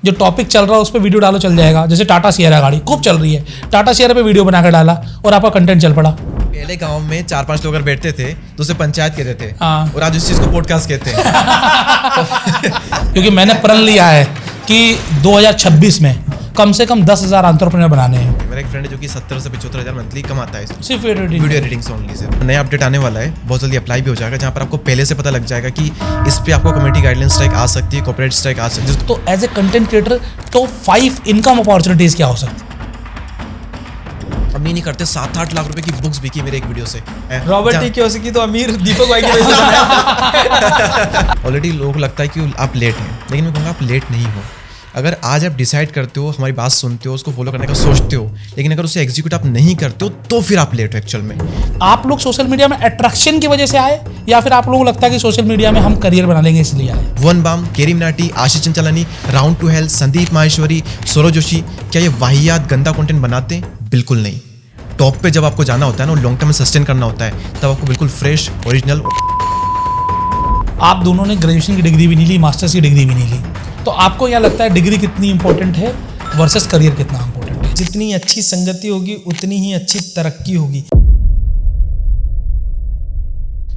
जो टॉपिक चल रहा है उस पर वीडियो डालो, चल जाएगा। जैसे टाटा सियरा गाड़ी खूब चल रही है, टाटा सियरा पे वीडियो बनाकर डाला और आपका कंटेंट चल पड़ा। पहले गांव में 4-5 लोग अगर बैठते थे तो उसे पंचायत कहते थे, हाँ। और आज उस चीज को पॉडकास्ट कहते हैं। क्योंकि मैंने प्रण लिया है कि 2026 में कम से कम 10,000 एंटरप्रेन्योर बनाने हैं। मेरा एक फ्रेंड है जो कि 70 से 75,000 मंथली कमाता है सिर्फ वीडियो एडिटिंग से ओनली से। नया अपडेट आने वाला है, बहुत जल्दी अप्लाई भी हो जाएगा, जहाँ पर आपको पहले से पता लग जाएगा कि इस पे आपको कम्युनिटी गाइडलाइन स्ट्राइक आ सकती है, कॉर्पोरेट स्ट्राइक आ सकती है। तो as a content creator top 5 income opportunities क्या हो सकती है? हम नहीं करते 7-8 लाख रुपए की बुक्स बिकी मेरे एक वीडियो से। रॉबर्ट टी कियोसाकी तो अमीर दीपक भाई की वजह से बना। ऑलरेडी लोगों को लगता है कि आप लेट हैं, लेकिन मैं कहूँगा आप लेट नहीं हो। अगर आज आप डिसाइड करते हो, हमारी बात सुनते हो, उसको फॉलो करने का सोचते हो, लेकिन अगर उसे एग्जीक्यूट आप नहीं करते हो तो फिर आप लेट हो एक्चुअल में। आप लोग सोशल मीडिया में अट्रैक्शन की वजह से आए या फिर आप लोगों को लगता है कि सोशल मीडिया में हम करियर बना लेंगे इसलिए आए? Bhuvan Bam, Carry Minati, Ashish Chanchlani, round two hell, Sandeep Maheshwari, Saurabh Joshi, क्या ये वाहियात गंदा कंटेंट बनाते हैं? बिल्कुल नहीं। टॉप पे जब आपको जाना होता है ना, लॉन्ग टर्म में सस्टेन करना होता है, तब आपको बिल्कुल फ्रेश ओरिजिनल। आप दोनों ने ग्रेजुएशन की डिग्री भी नहीं ली, मास्टर्स की डिग्री भी नहीं ली, तो आपको क्या लगता है डिग्री कितनी इंपॉर्टेंट है वर्सेस करियर कितना इंपॉर्टेंट है? जितनी अच्छी संगति होगी उतनी ही अच्छी तरक्की होगी।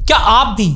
क्या आप भी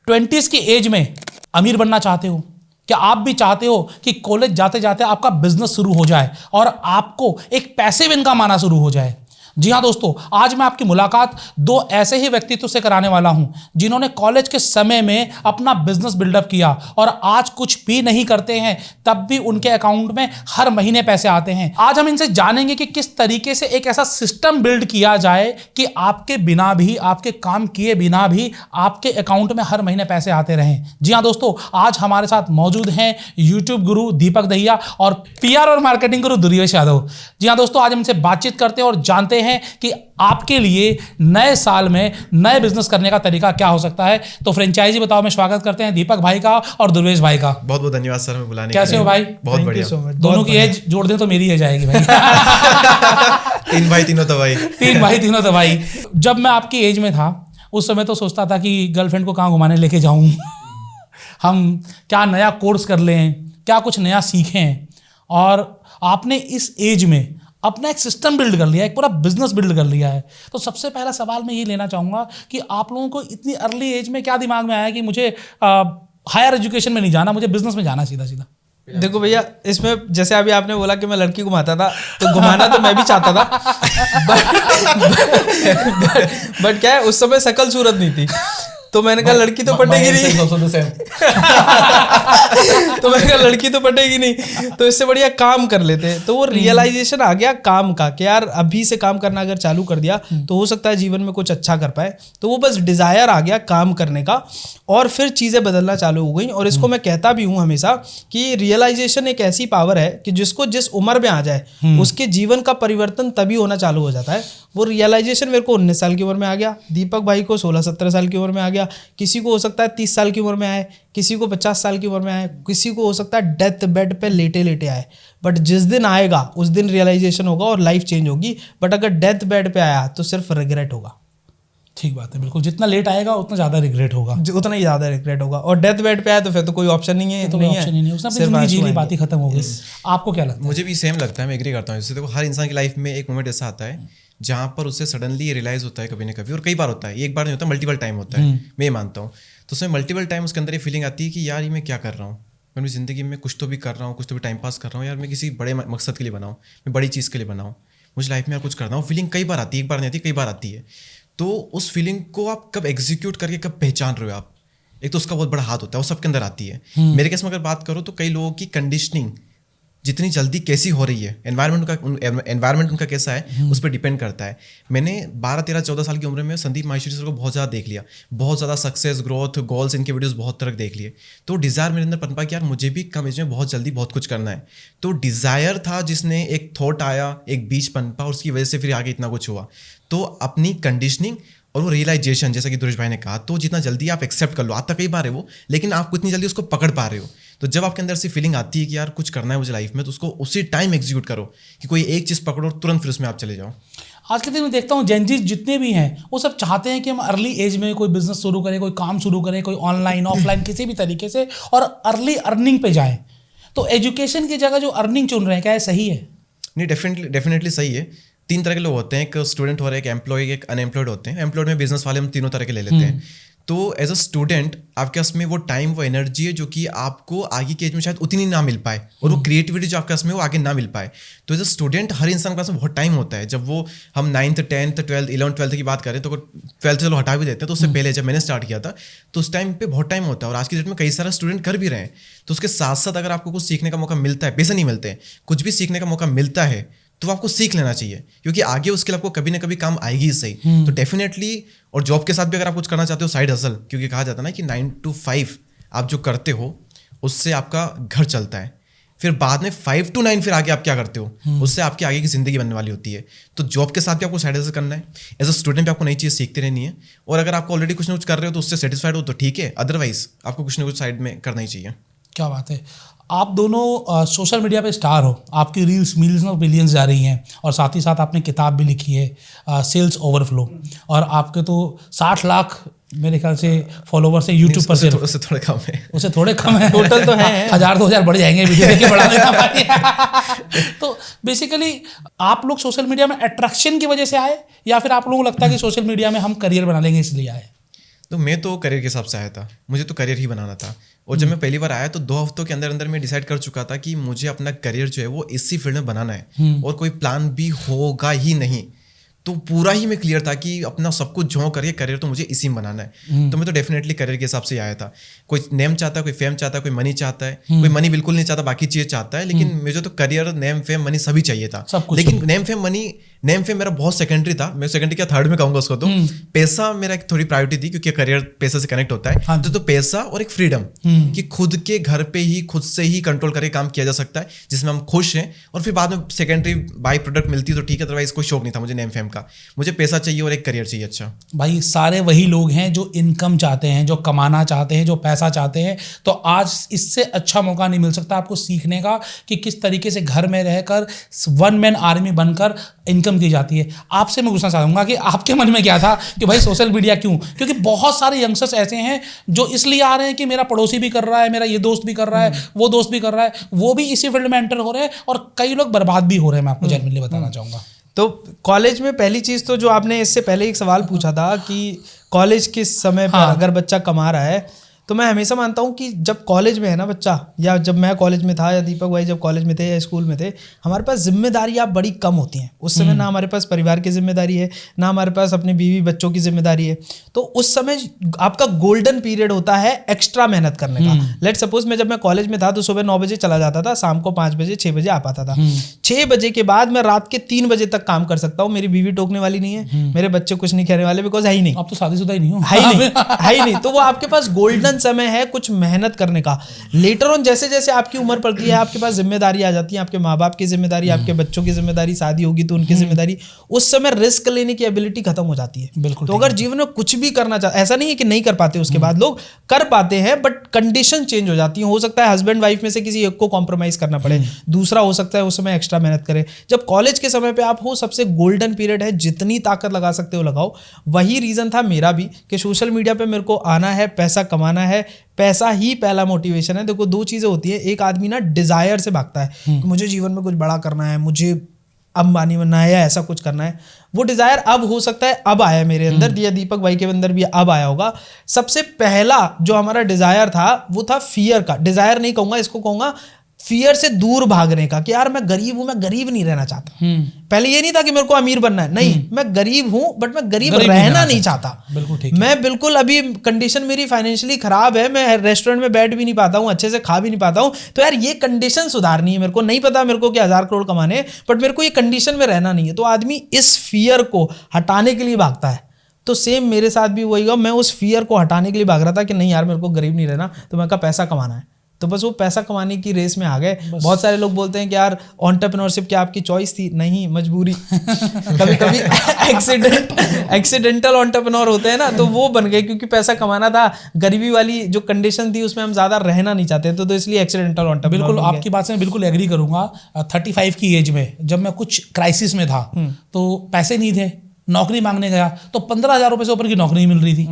20s की एज में अमीर बनना चाहते हो? क्या आप भी चाहते हो कि कॉलेज जाते जाते आपका बिजनेस शुरू हो जाए और आपको एक पैसिव इनकम आना शुरू हो जाए? जी हाँ दोस्तों, आज मैं आपकी मुलाकात 2 ऐसे ही व्यक्तित्व से कराने वाला हूं जिन्होंने कॉलेज के समय में अपना बिजनेस बिल्डअप किया और आज कुछ भी नहीं करते हैं तब भी उनके अकाउंट में हर महीने पैसे आते हैं। आज हम इनसे जानेंगे कि किस तरीके से एक ऐसा सिस्टम बिल्ड किया जाए कि आपके बिना भी, आपके काम किए बिना भी आपके अकाउंट में हर महीने पैसे आते रहें। जी हाँ दोस्तों, आज हमारे साथ मौजूद हैं यूट्यूब गुरु दीपक दहिया और PR और मार्केटिंग गुरु दुर्वेश यादव। जी हाँ दोस्तों, आज हम इनसे बातचीत करते हैं और जानते हैं कि आपके लिए नए साल में नए बिजनेस करने का तरीका क्या हो सकता है। तो फ्रेंचाइजी बताओ में स्वागत करते हैं दीपक भाई का और दुर्वेश भाई का। बहुत बहुत धन्यवाद सर हमें बुलाने के लिए। कैसे हो भाई? बहुत बढ़िया। दोनों की एज जोड़ दें तो मेरी एज आएगी भाई। 3 भाई तीनों दवाई। 3 भाई तीनों दवाई। जब मैं आपकी एज में था उस समय तो सोचता था कि गर्लफ्रेंड को कहाँ घुमाने लेके जाऊं, हम क्या नया कोर्स कर लें, क्या कुछ नया सीखें, और आपने इस एज में अपना एक सिस्टम बिल्ड कर लिया, एक पूरा बिजनेस बिल्ड कर लिया है। तो सबसे पहला सवाल मैं ये लेना चाहूँगा कि आप लोगों को इतनी अर्ली एज में क्या दिमाग में आया कि मुझे हायर एजुकेशन में नहीं जाना, मुझे बिजनेस में जाना सीधा सीधा? देखो भैया, इसमें जैसे अभी आपने बोला कि मैं लड़की घुमाता था, तो घुमाना तो मैं भी चाहता था बट क्या है, उस समय शकल सूरत नहीं थी, तो मैंने कहा लड़की तो पटेगी नहीं। तो मैंने कहा लड़की तो पटेगी नहीं, तो इससे बढ़िया काम कर लेते हैं। तो वो रियलाइजेशन आ गया काम का कि यार अभी से काम करना अगर चालू कर दिया तो हो सकता है जीवन में कुछ अच्छा कर पाए। तो वो बस डिजायर आ गया काम करने का, और फिर चीजें बदलना चालू हो गई। और इसको मैं कहता भी हूँ हमेशा कि रियलाइजेशन एक ऐसी पावर है कि जिसको जिस उम्र में आ जाए उसके जीवन का परिवर्तन तभी होना चालू हो जाता है। वो रियलाइजेशन मेरे को 19 साल की उम्र में आ गया, दीपक भाई को 16-17 साल की उम्र में आ गया, किसी को हो सकता है 30 साल की उम्र में आए, किसी को 50 साल की उम्र में आए, किसी को हो सकता है डेथ बेड पे लेटे लेटे आए। बट जिस दिन आएगा उस दिन रियलाइजेशन होगा और लाइफ चेंज होगी। बट अगर डेथ बेड पे आया तो सिर्फ रिग्रेट होगा। ठीक बात है, बिल्कुल। जितना लेट आएगा उतना ज़्यादा रिग्रेट होगा, उतना ही ज़्यादा रिग्रेट होगा। और डेथ बेड पे आया तो फिर तो कोई ऑप्शन नहीं है, तो कोई ऑप्शन ही नहीं, उसने अपनी जिंदगी जी ली, बात ही खत्म हो गई। आपको क्या लगता है? मुझे भी सेम लगता है, मैं एग्री करता हूँ। जैसे देखो, हर इंसान की लाइफ में एक मोमेंट ऐसा आता है जहाँ पर उसे सडनली रियलाइज होता है, कभी ना कभी, और कई बार होता है, एक बार नहीं होता, मल्टीपल टाइम होता है, मैं ये मानता हूँ। तो उसमें मल्टीपल टाइम उसके अंदर ये फीलिंग आती है कि यार ये मैं क्या कर रहा हूँ, मैं अपनी ज़िंदगी में कुछ तो भी कर रहा हूँ, कुछ तो भी टाइम पास कर रहा हूँ, यार मैं किसी बड़े मकसद के लिए बनाऊँ, मैं बड़ी चीज़ के लिए बनाऊँ, मुझे लाइफ में यार कुछ करना हूँ। फीलिंग कई बार आती है, एक बार नहीं आती, कई बार आती है। तो उस फीलिंग को आप कब एग्जीक्यूट करके कब पहचान रहे हो आप, एक तो उसका बहुत बड़ा हाथ होता है, वो सबके अंदर आती है। मेरे केस में अगर बात करो तो कई लोगों की कंडीशनिंग जितनी जल्दी कैसी हो रही है, एनवायरनमेंट उनका कैसा है, उस पर डिपेंड करता है। मैंने 12, 13, 14 साल की उम्र में संदीप माहेश्वरी सर को बहुत ज़्यादा देख लिया, बहुत ज़्यादा सक्सेस, ग्रोथ, गोल्स, इनके वीडियोस बहुत तरह देख लिए। तो डिज़ायर मेरे अंदर पनपा कि यार मुझे भी कम एज में बहुत जल्दी बहुत कुछ करना है। तो डिज़ायर था जिसने एक थॉट आया, एक बीज पनपा, और उसकी वजह से फिर आगे इतना कुछ हुआ। तो अपनी कंडीशनिंग और वो रियलाइजेशन, जैसा कि दुर्वेश भाई ने कहा, तो जितना जल्दी आप एक्सेप्ट कर लो, आता कई बार है वो, लेकिन आप इतनी जल्दी उसको पकड़ पा रहे हो। तो जब आपके अंदर से फीलिंग आती है कि यार कुछ करना है मुझे लाइफ में, तो उसको उसी टाइम एग्जीक्यूट करो, कि कोई एक चीज़ पकड़ो और तुरंत फिर उसमें आप चले जाओ। आज के दिन में देखता हूँ जेनजी जितने भी हैं वो सब चाहते हैं कि हम अर्ली एज में कोई बिजनेस शुरू करें, कोई काम शुरू करें, कोई ऑनलाइन ऑफलाइन किसी भी तरीके से, और अर्ली अर्निंग पे जाएं। तो एजुकेशन की जगह जो अर्निंग चुन रहे हैं, क्या ये सही है? नहीं, डेफिनेटली सही है। 3 तरह के लोग होते हैं, एक स्टूडेंट हो रहा है, एक एम्प्लॉय, एक अनएम्प्लॉयड होते हैं। एम्प्लॉयड में बिजनेस वाले हम तीनों तरह के ले लेते हैं। तो एज अ स्टूडेंट आपके पास में वो टाइम, वो एनर्जी है जो कि आपको आगे के एज में शायद उतनी ना मिल पाए, और वो क्रिएटिविटी जो आपके पास में वो आगे ना मिल पाए। तो एज अ स्टूडेंट हर इंसान के पास में बहुत टाइम होता है। जब वो हम 9th 10th 12th 11th 12th की बात करें तो 12th चलो हटा भी देते हैं, तो उससे पहले जब मैंने स्टार्ट किया था तो उस टाइम पे बहुत टाइम होता है, और आज की डेट में कई सारे स्टूडेंट कर भी रहे हैं। तो उसके साथ साथ अगर आपको कुछ सीखने का मौका मिलता है, पैसे नहीं मिलते हैं, कुछ भी सीखने का मौका मिलता है, तो आपको सीख लेना चाहिए, क्योंकि आगे उसके लिए आपको कभी ना कभी काम आएगी ही सही। तो डेफिनेटली, और जॉब के साथ भी अगर आप कुछ करना चाहते हो, साइड हसल, क्योंकि कहा जाता है ना कि 9 to 5 आप जो करते हो उससे आपका घर चलता है, फिर बाद में 5 to 9 फिर आगे आप क्या करते हो, उससे आपकी आगे की जिंदगी बनने वाली होती है। तो जॉब के साथ भी आपको साइड हसल करना है, एज अ स्टूडेंट भी आपको नई चीज़ सीखती रहनी है, और अगर आपको ऑलरेडी कुछ ना कुछ कर रहे हो तो उससे सेटिस्फाइड हो तो ठीक है, अदरवाइज आपको कुछ ना कुछ साइड में करना ही चाहिए। क्या बात है। आप दोनों सोशल मीडिया पे स्टार हो, आपकी रील्स मिलियंस ऑफ बिलियंस जा रही हैं, और साथ ही साथ आपने किताब भी लिखी है सेल्स ओवरफ्लो, और आपके तो 60 लाख मेरे ख्याल से फॉलोवर्स है यूट्यूब पर। उससे थोड़ा कम है, उससे थोड़े कम है, टोटल तो है 1000-2000 बढ़ जाएंगे वीडियो देख के बढ़ा देना। तो बेसिकली आप लोग सोशल मीडिया में अट्रैक्शन की वजह से आए, या फिर आप लोगों को लगता है कि सोशल मीडिया में हम करियर बना लेंगे इसलिए आए? तो मैं तो करियर के हिसाब से आया था, मुझे तो करियर ही बनाना था। और जब मैं पहली बार आया तो 2 हफ्तों के अंदर अंदर मैं डिसाइड कर चुका था कि मुझे अपना करियर जो है वो इसी फील्ड में बनाना है, और कोई प्लान भी होगा ही नहीं। तो पूरा ही मैं क्लियर था कि अपना सब कुछ झोंक करके करियर तो मुझे इसी में बनाना है। तो मैं तो डेफिनेटली करियर के हिसाब से आया था। कोई नेम चाहता है, कोई फेम चाहता है, कोई मनी चाहता है, कोई मनी बिल्कुल नहीं चाहता, बाकी चीज़ें चाहता है, लेकिन मुझे तो करियर, नेम, फेम, मनी सभी चाहिए था। लेकिन नेम फेम मेरा बहुत सेकेंडरी था, मैं सेकेंडरी क्या थर्ड में कहूँगा उसको। तो पैसा मेरा एक थोड़ी प्रायोरिटी थी, क्योंकि करियर पैसे से कनेक्ट होता है। तो पैसा और एक फ्रीडम, कि खुद के घर पे ही खुद से ही कंट्रोल करके काम किया जा सकता है, जिसमें हम खुश हैं, और फिर बाद में सेकेंडरी बाई प्रोडक्ट मिलती है तो ठीक है, अदरवाइज कोई शौक नहीं था मुझे नेम फेम का। मुझे पैसा चाहिए और एक करियर चाहिए। अच्छा भाई, सारे वही लोग हैं जो इनकम चाहते हैं, जो कमाना चाहते हैं, जो पैसा चाहते हैं। तो आज इससे अच्छा मौका नहीं मिल सकता आपको सीखने का कि किस तरीके से घर में रहकर 1 मैन आर्मी बनकर इनकम की जाती है। आपसे मैं पूछना चाहूँगा कि आपके मन में क्या था कि भाई सोशल मीडिया क्यों? क्योंकि बहुत सारे यंगस्टर्स ऐसे हैं जो इसलिए आ रहे हैं कि मेरा पड़ोसी भी कर रहा है, मेरा ये दोस्त भी कर रहा है, वो दोस्त भी कर रहा है, वो भी इसी फील्ड में एंटर हो रहे हैं, और कई लोग बर्बाद भी हो रहे हैं। मैं आपको जेन्युइनली बताना चाहूँगा। तो कॉलेज में पहली चीज़ तो जो आपने इससे पहले एक सवाल पूछा था कि कॉलेज किस समय पर अगर बच्चा कमा रहा है, तो मैं हमेशा मानता हूँ कि जब कॉलेज में है ना बच्चा, या जब मैं कॉलेज में था, या दीपक भाई जब कॉलेज में थे या स्कूल में थे, हमारे पास जिम्मेदारियाँ बड़ी कम होती हैं उस समय। ना हमारे पास परिवार की जिम्मेदारी है, ना हमारे पास अपने बीवी बच्चों की जिम्मेदारी है। तो उस समय आपका गोल्डन पीरियड होता है एक्स्ट्रा मेहनत करने का। लेट सपोज मैं जब मैं कॉलेज में था तो सुबह 9 बजे चला जाता था, शाम को 5 बजे 6 बजे आ पाता था। 6 बजे के बाद मैं रात के 3 बजे तक काम कर सकता हूँ। मेरी बीवी टोकने वाली नहीं है, मेरे बच्चे कुछ नहीं कहने वाले, बिकॉज है ही नहीं। आप तो शादीशुदा ही नहीं हो। है ही नहीं। तो वो आपके पास गोल्डन समय है कुछ मेहनत करने का। लेटर ऑन जैसे जैसे आपकी उम्र बढ़ती है, आपके पास जिम्मेदारी आ जाती है, आपके माँ बाप की जिम्मेदारी, आपके बच्चों की जिम्मेदारी, शादी होगी तो उनकी जिम्मेदारी, उस समय रिस्क लेने की एबिलिटी खत्म हो जाती है। बिल्कुल। तो अगर जीवन में कुछ भी करना चाहते, ऐसा नहीं है कि नहीं कर पाते, उसके बाद लोग कर पाते हैं, बट कंडीशन चेंज हो जाती है। हो सकता है हस्बैंड वाइफ में से किसी एक को कॉम्प्रोमाइज करना पड़े, दूसरा हो सकता है उस समय एक्स्ट्रा मेहनत करे। जब कॉलेज के समय पे आप हो, सबसे गोल्डन पीरियड है, जितनी ताकत लगा सकते हो लगाओ। वही रीजन था मेरा भी कि सोशल मीडिया पे मेरे को आना है, पैसा कमाना है। पैसा ही पहला मोटिवेशन है। देखो 2 चीज़ें होती है, एक आदमी ना डिजायर से भागता है कि मुझे जीवन में कुछ बड़ा करना है, मुझे अंबानी बनना है या ऐसा कुछ करना है। वो डिजायर अब हो सकता है अब आया मेरे अंदर, या दीपक भाई के अंदर भी अब आया होगा। सबसे पहला जो हमारा डिजायर था वो था फियर का। डिजायर नहीं कहूंगा, इसको कहूंगा फियर से दूर भागने का, कि यार मैं गरीब हूं, मैं गरीब नहीं रहना चाहता। पहले ये नहीं था कि मेरे को अमीर बनना है, नहीं, मैं गरीब हूं बट मैं गरीब रहना नहीं चाहता। बिल्कुल ठीक। मैं बिल्कुल अभी कंडीशन मेरी फाइनेंशियली खराब है, मैं रेस्टोरेंट में बैठ भी नहीं पाता हूं, अच्छे से खा भी नहीं पाता हूं। तो यार ये कंडीशन सुधारनी है। मेरे को नहीं पता मेरे को कि 1000 करोड़ कमाने, बट मेरे को ये कंडीशन में रहना नहीं है। तो आदमी इस फियर को हटाने के लिए भागता है। तो सेम मेरे साथ भी वही हुआ, मैं उस फियर को हटाने के लिए भाग रहा था कि नहीं यार मेरे को गरीब नहीं रहना, तो मैं कहा पैसा कमाना है। तो बस वो पैसा कमाने की रेस में आ गए। बहुत सारे लोग बोलते हैं कि यार एंटरप्रेन्योरशिप क्या आपकी चॉइस थी? नहीं, मजबूरी। कभी कभी एक्सीडेंटल एंटरप्रेन्योर होते हैं ना, तो वो बन गए क्योंकि पैसा कमाना था। गरीबी वाली जो कंडीशन थी उसमें हम ज्यादा रहना नहीं चाहते, तो इसलिए एक्सीडेंटल एंटरप्रेन्योर। बिल्कुल, आपकी बात से मैं बिल्कुल एग्री करूंगा। 35 की एज में जब मैं कुछ क्राइसिस में था, तो पैसे नहीं थे, नौकरी मांगने गया तो 15,000 रुपए से ऊपर की नौकरी नहीं मिल रही थी।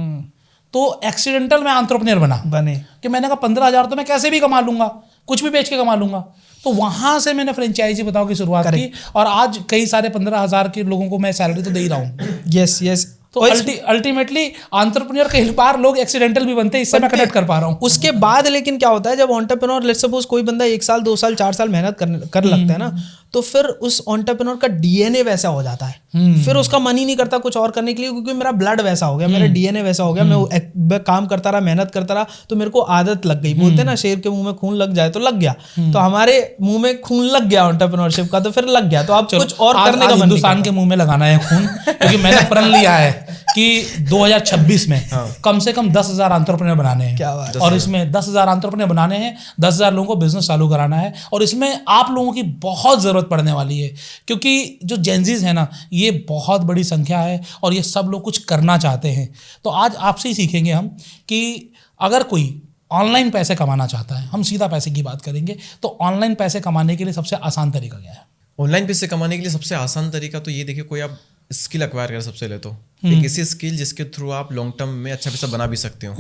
तो एक्सीडेंटल मैं एंटरप्रेन्योर बने कि मैंने कहा 15,000 तो मैं कैसे भी कमा लूंगा, कुछ भी बेच के कमा लूंगा। तो वहां से मैंने फ्रेंचाइजी बताओ की शुरुआत की और आज कई सारे 15,000 के लोगों को मैं सैलरी तो दे ही रहा हूँ। यस तो अल्टीमेटली एंटरप्रेन्योर कई बार लोग एक्सीडेंटल भी बनते हैं, इससे मैं कनेक्ट कर पा रहा हूँ। उसके बाद लेकिन क्या होता है, जब एंटरप्रेन्योर लेट्स सपोज कोई बंदा 1 साल 2 साल 4 साल मेहनत कर लगता है ना, तो फिर उस एंटरप्रेन्योर का डीएनए वैसा हो जाता है, फिर उसका मन ही नहीं करता कुछ और करने के लिए, क्योंकि मेरा ब्लड वैसा हो गया, मेरा डीएनए वैसा हो गया, मैं काम करता रहा, मेहनत करता रहा, तो मेरे को आदत लग गई। बोलते हैं ना, शेर के मुंह में खून लग जाए तो लग गया, तो हमारे मुंह में खून लग गया एंटरप्रेन्योरशिप का, तो फिर लग गया, तो आप कुछ और करने का मन हिंदुस्तान के मुंह में लगाना है खून, क्योंकि मैंने प्रण लिया है कि 2026 में कम से कम 10,000 एंटरप्रेन्योर बनाने हैं। क्या बात। और इसमें 10,000 एंटरप्रेन्योर बनाने हैं, 10,000 लोगों को बिजनेस चालू कराना है, और इसमें आप लोगों की बहुत ज़रूरत पड़ने वाली है, क्योंकि जो जेनजीज है ना, ये बहुत बड़ी संख्या है और ये सब लोग कुछ करना चाहते हैं। तो आज आपसे ही सीखेंगे हम कि अगर कोई ऑनलाइन पैसे कमाना चाहता है, हम सीधा पैसे की बात करेंगे, तो ऑनलाइन पैसे कमाने के लिए सबसे आसान तरीका क्या है? ऑनलाइन पैसे कमाने के लिए सबसे आसान तरीका तो ये देखिए, कोई आप स्किल एक्वायर करें सबसे पहले तो, एक ऐसी स्किल जिसके थ्रू आप लॉन्ग टर्म में अच्छा पैसा बना भी सकते हो।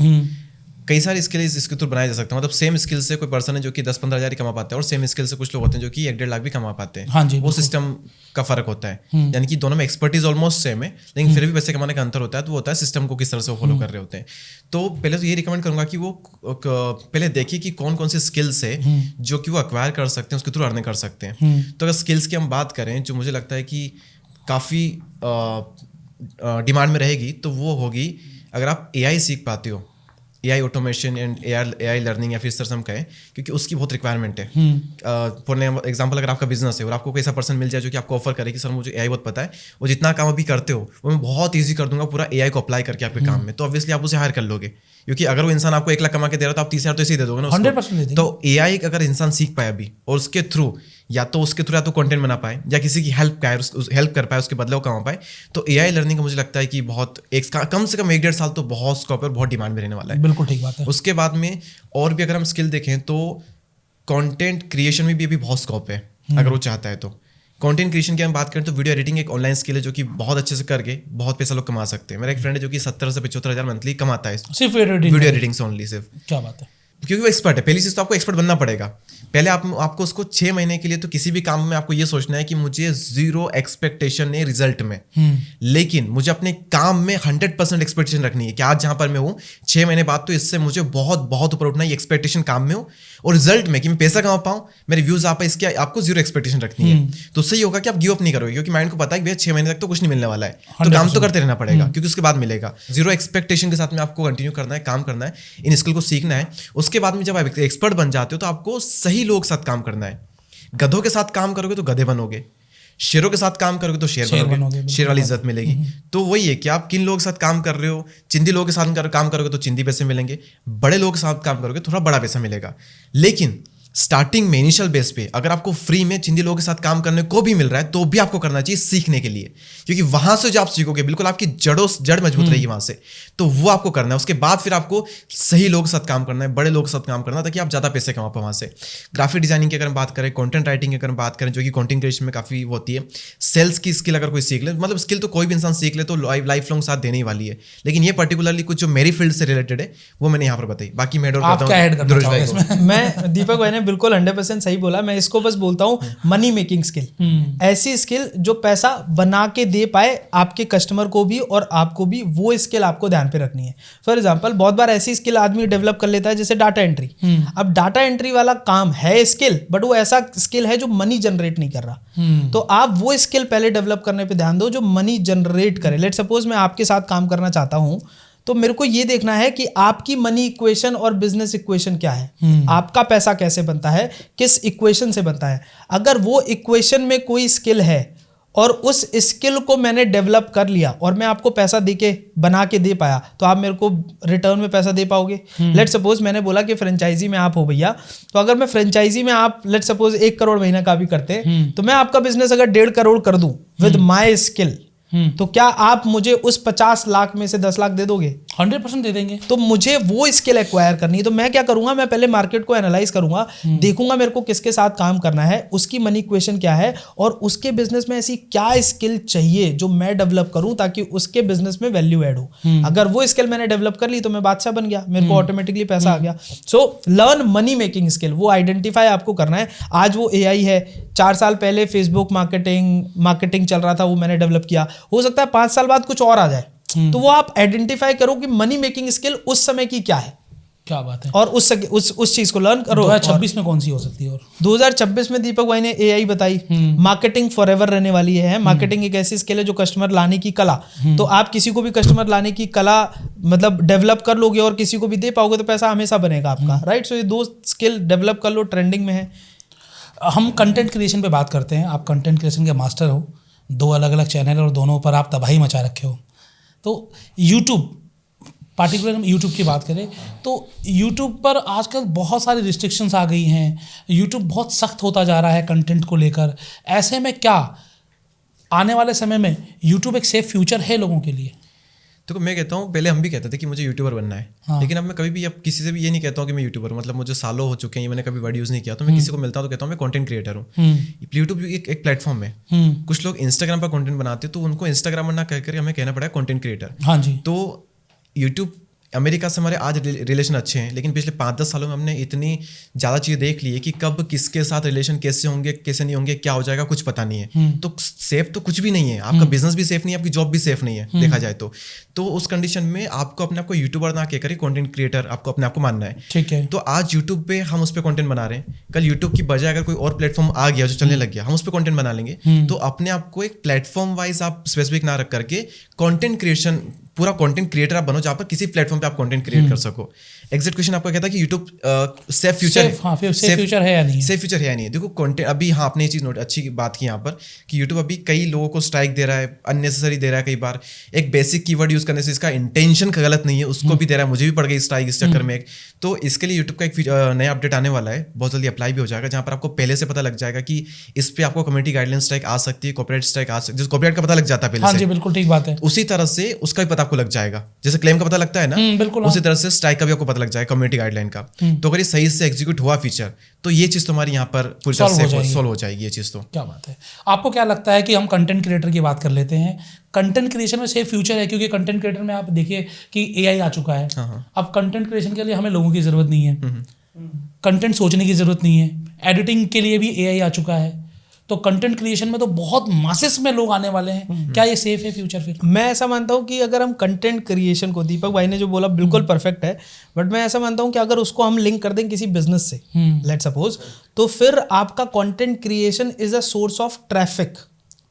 कई सारी स्किल इसके थ्रू बनाए जा सकते हैं, मतलब सेम स्किल से कोई पर्सन है जो कि 10-15 हज़ार कमा पाता है, और सेम स्किल से कुछ लोग होते हैं जो कि 1-1.5 लाख भी कमा पाते हैं। हाँ जी, वो सिस्टम का फर्क होता है, यानी कि दोनों में एक्सपर्टीज ऑलमोस्ट सेम है, लेकिन फिर भी पैसे कमाने का अंतर होता है। तो वो होता है सिस्टम को किस तरह से वो फॉलो कर रहे होते हैं। तो पहले तो ये रिकमेंड करूंगा कि वो पहले देखिए कि कौन कौन से स्किल्स है जो कि वो एक्वायर कर सकते हैं, उसके थ्रू अर्निंग कर सकते हैं। तो अगर स्किल्स की हम बात करें, जो मुझे लगता है कि काफ़ी डिमांड में रहेगी, तो वो होगी अगर आप AI सीख पाते हो, AI automation and AI learning, या फिर इस तरह से हम कहें, क्योंकि उसकी बहुत रिक्वायरमेंट है। फॉर एग्जांपल, अगर आपका बिजनेस है और आपको कोई ऐसा पर्सन मिल जाए जो कि आपको ऑफर करे कि सर मुझे AI बहुत पता है, वो जितना काम अभी करते हो वो मैं बहुत ईजी कर दूंगा पूरा AI को अप्लाई करके आपके काम में, तो ऑब्वियसली आप उसे हायर कर लोगे, क्योंकि अगर वो इंसान आपको 1 लाख कमा के दे रहा है तो आप 30,000 तो इसी दे दोगे ना उसको। 100% तो AI अगर इंसान सीख पाए अभी, और उसके थ्रू या तो कंटेंट बना पाए, या किसी की हेल्प कर पाए, उसके बदले वो कमा पाए, तो AI लर्निंग का मुझे लगता है कि बहुत कम से कम 1-1.5 साल तो बहुत स्कोप है और बहुत डिमांड में रहने वाला है। बिल्कुल ठीक बात है। उसके बाद में और भी अगर हम स्किल देखें तो कंटेंट क्रिएशन में भी अभी बहुत स्कोप है, अगर वो चाहता है तो। कंटेंट क्रिएशन की हम बात करें तो वीडियो एडिटिंग एक ऑनलाइन स्किल है जो कि बहुत अच्छे से करके बहुत पैसा लोग कमा सकते हैं। मेरा एक फ्रेंड है जो कि 70 से 75 हज़ार मंथली कमाता है सिर्फ वीडियो एडिटिंग से ओनली, सिर्फ। क्या बात है, क्योंकि वो एक्सपर्ट है। पहली चीज तो आपको एक्सपर्ट बनना पड़ेगा। पहले आपको उसको 6 महीने के लिए तो किसी भी काम में आपको ये सोचना है कि मुझे 0 एक्सपेक्टेशन है रिजल्ट में, लेकिन मुझे अपने काम में 100% एक्सपेक्टेशन रखनी है कि आज जहां पर मैं हूँ 6 महीने बाद तो इससे मुझे बहुत बहुत ऊपर उठना है, एक्सपेक्टेशन काम में हो, और रिजल्ट में कि मैं पैसा कमा पाऊँ, मेरे व्यूज आ पाए, इसके आपको 0 एक्सपेक्टेशन रखनी है। तो उससे ये होगा कि आप गिव अप नहीं करोगे, क्योंकि माइंड को पता है कि भैया 6 महीने तक तो कुछ नहीं मिलने वाला है, तो काम तो करते रहना पड़ेगा, क्योंकि उसके बाद मिलेगा। 0 एक्सपेक्टेशन के साथ में आपको कंटिन्यू करना है, काम करना है, इन स्किल को सीखना है। उसके बाद में जब आप एक्सपर्ट बन जाते हो तो आपको सही लोगों के साथ काम करना है। गधों के साथ काम करोगे तो गधे बनोगे, शेरों के साथ काम करोगे तो शेर बनोगे, शेर वाली इज्जत मिलेगी। तो वही है कि आप किन लोगों के साथ काम कर रहे हो। चिंदी लोगों के साथ काम करोगे तो चिंदी पैसे मिलेंगे, बड़े लोगों के साथ काम करोगे थोड़ा बड़ा पैसा मिलेगा। लेकिन स्टार्टिंग में इनिशियल बेस पे अगर आपको फ्री में चिंदी लोगों के साथ काम करने को भी मिल रहा है तो भी आपको करना चाहिए सीखने के लिए, क्योंकि वहां से जो आप सीखोगे बिल्कुल आपकी जड़ मजबूत रहेगी वहां से, तो वो आपको करना है। उसके बाद फिर आपको सही लोगों के साथ काम करना है, बड़े लोगों के साथ काम करना है, ताकि आप ज्यादा पैसे कमा पाओ वहां से। ग्राफिक डिजाइनिंग की अगर हम बात करें, कंटेंट राइटिंग की अगर हम बात करें, जो कि कंटेंट क्रिएशन में काफी होती है। सेल्स की स्किल अगर कोई सीख ले, मतलब स्किल तो कोई भी इंसान सीख ले तो लाइफ लॉन्ग साथ देने ही वाली है, लेकिन ये पर्टिकुलरली कुछ जो मेरी फील्ड से रिलेटेड है वो मैंने यहाँ पर बताई। बाकी मैं मैं दीपक भाई ने बिल्कुल 100% सही बोला। मैं इसको बस बोलता हूँ मनी मेकिंग स्किल, ऐसी स्किल जो पैसा बना के दे पाए आपके कस्टमर को भी और आपको भी, वो स्किल आपको ध्यान पे रखनी है। फॉर एग्जांपल बहुत बार ऐसी स्किल आदमी डेवलप कर लेता है जैसे डाटा एंट्री। अब डाटा एंट्री वाला काम है स्किल, बट वो ऐसा स्किल है जो मनी जनरेट नहीं कर रहा। तो आप वो स्किल पहले डेवलप करने पे ध्यान दो जो मनी जनरेट करे। लेट सपोज मैं आपके साथ काम करना चाहता हूँ, तो मेरे को ये देखना है कि आपकी मनी इक्वेशन और बिजनेस इक्वेशन क्या है, आपका पैसा कैसे बनता है, किस इक्वेशन से बनता है। अगर वो इक्वेशन में कोई स्किल है और उस स्किल को मैंने डेवलप कर लिया और मैं आपको पैसा देके बना के दे पाया, तो आप मेरे को रिटर्न में पैसा दे पाओगे। लेट सपोज मैंने बोला कि फ्रेंचाइजी में आप हो भैया, तो अगर मैं फ्रेंचाइजी में आप लेट सपोज 1 करोड़ महीना का भी करते, तो मैं आपका बिजनेस अगर 1.5 करोड़ कर दूं विद माई स्किल, तो क्या आप मुझे उस 50 लाख में से 10 लाख दे दोगे? 100% दे देंगे। तो मुझे वो स्किल एक्वायर करनी है, तो मैं क्या करूंगा, मैं पहले मार्केट को एनालाइज करूंगा, देखूंगा मेरे को किसके साथ काम करना है, उसकी मनी इक्वेशन क्या है, और उसके बिजनेस में ऐसी क्या स्किल चाहिए जो मैं डेवलप करूं ताकि उसके बिजनेस में वैल्यू ऐड हो। अगर वो स्किल मैंने डेवलप कर ली तो मैं बादशाह बन गया, मेरे को ऑटोमेटिकली पैसा आ गया। So learn money making skill, वो आइडेंटिफाई आपको करना है। आज वो AI है, 4 साल पहले फेसबुक मार्केटिंग चल रहा था, वो मैंने डेवलप किया, हो सकता है 5 साल बाद कुछ और आ जाए। तो वो आप आइडेंटिफाई करो कि मनी मेकिंग स्किल उस समय की क्या है, क्या बात है, और उस चीज को लर्न करो। 2026 में कौन सी हो सकती है? और 2026 में दीपक भाई ने AI बताई, मार्केटिंग फॉरएवर रहने वाली है। मार्केटिंग एक ऐसी स्किल है जो कस्टमर लाने की कला, तो आप किसी को भी कस्टमर लाने की कला मतलब डेवलप कर लोगे और किसी को भी दे पाओगे तो पैसा हमेशा बनेगा आपका, राइट। सो ये 2 स्किल डेवलप कर लो, ट्रेंडिंग में है। हम कंटेंट क्रिएशन पे बात करते हैं, आप कंटेंट क्रिएशन के मास्टर हो, 2 अलग अलग चैनल और दोनों पर आप तबाही मचा रखे हो। तो यूट्यूब, पार्टिकुलर हम यूट्यूब की बात करें तो यूट्यूब पर आजकल बहुत सारी रिस्ट्रिक्शंस आ गई हैं, यूट्यूब बहुत सख्त होता जा रहा है कंटेंट को लेकर। ऐसे में क्या आने वाले समय में यूट्यूब एक सेफ फ्यूचर है लोगों के लिए? तो मैं कहता हूँ, पहले हम भी कहते थे कि मुझे यूट्यूबर बनना है, लेकिन अब मैं कभी भी अब किसी से भी ये नहीं कहता हूँ कि मैं यूट्यूबर हूँ। मतलब मुझे सालों हो चुके हैं, मैंने कभी वर्ड यूज़ नहीं किया। तो मैं किसी को मिलता हूँ तो कहता हूँ मैं कंटेंट क्रिएटर हूँ। यूट्यूब एक प्लेटफॉर्म है। कुछ लोग इंस्टाग्राम पर कंटेंट बनाते हैं, तो उनको इंस्टाग्रामर ना कहकर हमें कहना पड़ा कंटेंट क्रिएटर। हाँ जी। तो यूट्यूब, अमेरिका से हमारे आज रिलेशन अच्छे हैं, लेकिन पिछले 5-10 सालों में हमने इतनी ज़्यादा चीज़ें देख ली है कि कब किसके साथ रिलेशन कैसे होंगे, कैसे नहीं होंगे, क्या हो जाएगा, कुछ पता नहीं है। तो सेफ तो कुछ भी नहीं है, आपका बिजनेस भी सेफ नहीं है, आपकी जॉब भी सेफ नहीं है देखा जाए तो उस कंडीशन में आपको अपने आप को यूट्यूबर ना कहकर कंटेंट क्रिएटर आपको अपने आप को मानना है। ठीक है। तो आज यूट्यूब पे हम उस पर कंटेंट बना रहे हैं, कल यूट्यूब की बजाय अगर कोई और प्लेटफॉर्म आ गया जो चलने लग गया, हम उस पर कंटेंट बना लेंगे। तो अपने आप को एक प्लेटफॉर्म वाइज आप स्पेसिफिक ना रख करके कंटेंट क्रिएशन, पूरा कंटेंट क्रिएटर आप बनो, जहाँ पर किसी प्लेटफॉर्म पे आप कंटेंट क्रिएट कर सको। एग्जैक्ट क्वेश्चन आपका कहता है कि यूट्यूब सेफ फ्यूचर है या नहीं? सेफ फ्यूचर है या नहीं? देखो कंटेंट अभी, हाँ आपने ये चीज़ नोट अच्छी बात की यहाँ पर कि यूट्यूब अभी कई लोगों को स्ट्राइक दे रहा है, अननेसेसरी दे रहा है। कई बार एक बेसिक कीवर्ड यूज करने से इसका इंटेंशन गलत नहीं है, उसको भी दे रहा है, मुझे भी पड़ गई स्ट्राइक इस चक्कर में एक। तो इसके लिए यूट्यूब का एक नया अपडेट आने वाला है, बहुत जल्दी अप्लाई भी हो जाएगा, जहाँ पर आपको पहले से पता लग जाएगा कि इस पे आपको कम्युनिटी गाइडलाइन स्ट्राइक आ सकती है, कॉपीराइट स्ट्राइक आ सकती है। कॉपीराइट का पता लग जाता है पहले हाँ से। जी, बिल्कुल ठीक बात है। उसी तरह से उसका भी पता आपको लग जाएगा, जैसे क्लेम का पता लगता है ना, बिल्कुल। उसी तरह से स्ट्राइक का भी आपको पता लग जाएगा, कम्युनिटी गाइडलाइन का। तो अगर ये सही से एग्जीक्यूट हुआ फीचर, तो ये चीज़ तुम्हारी यहाँ पर पूरी तरह से सॉल्व हो जाएगी ये चीज़। तो क्या बात है। आपको क्या लगता है कि हम कंटेंट क्रिएटर की बात कर लेते हैं, कंटेंट क्रिएशन में सेफ फ्यूचर है? क्योंकि कंटेंट क्रिएटर में आप देखिए कि AI आ चुका है। अब कंटेंट क्रिएशन के लिए हमें लोगों की ज़रूरत नहीं है, कंटेंट सोचने की ज़रूरत नहीं है, एडिटिंग के लिए भी AI आ चुका है। तो कंटेंट क्रिएशन में तो बहुत मासेस में लोग आने वाले हैं। क्या ये सेफ है फ्यूचर फिर? मैं ऐसा मानता हूँ कि अगर हम कंटेंट क्रिएशन को, दीपक भाई ने जो बोला बिल्कुल परफेक्ट है, बट मैं ऐसा मानता हूँ कि अगर उसको हम लिंक कर दें किसी बिजनेस से, लेट सपोज, तो फिर आपका content creation is a source of traffic.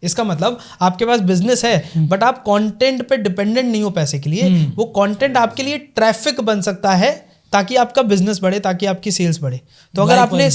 इसका मतलब आपके पास बिजनेस है बट आप कंटेंट पे डिपेंडेंट नहीं हो पैसे के लिए, वो कंटेंट आपके लिए ट्रैफिक बन सकता है ताकि आपका बिजनेस बढ़े, ताकि आपकी सेल्स बढ़े। तो अगर आपने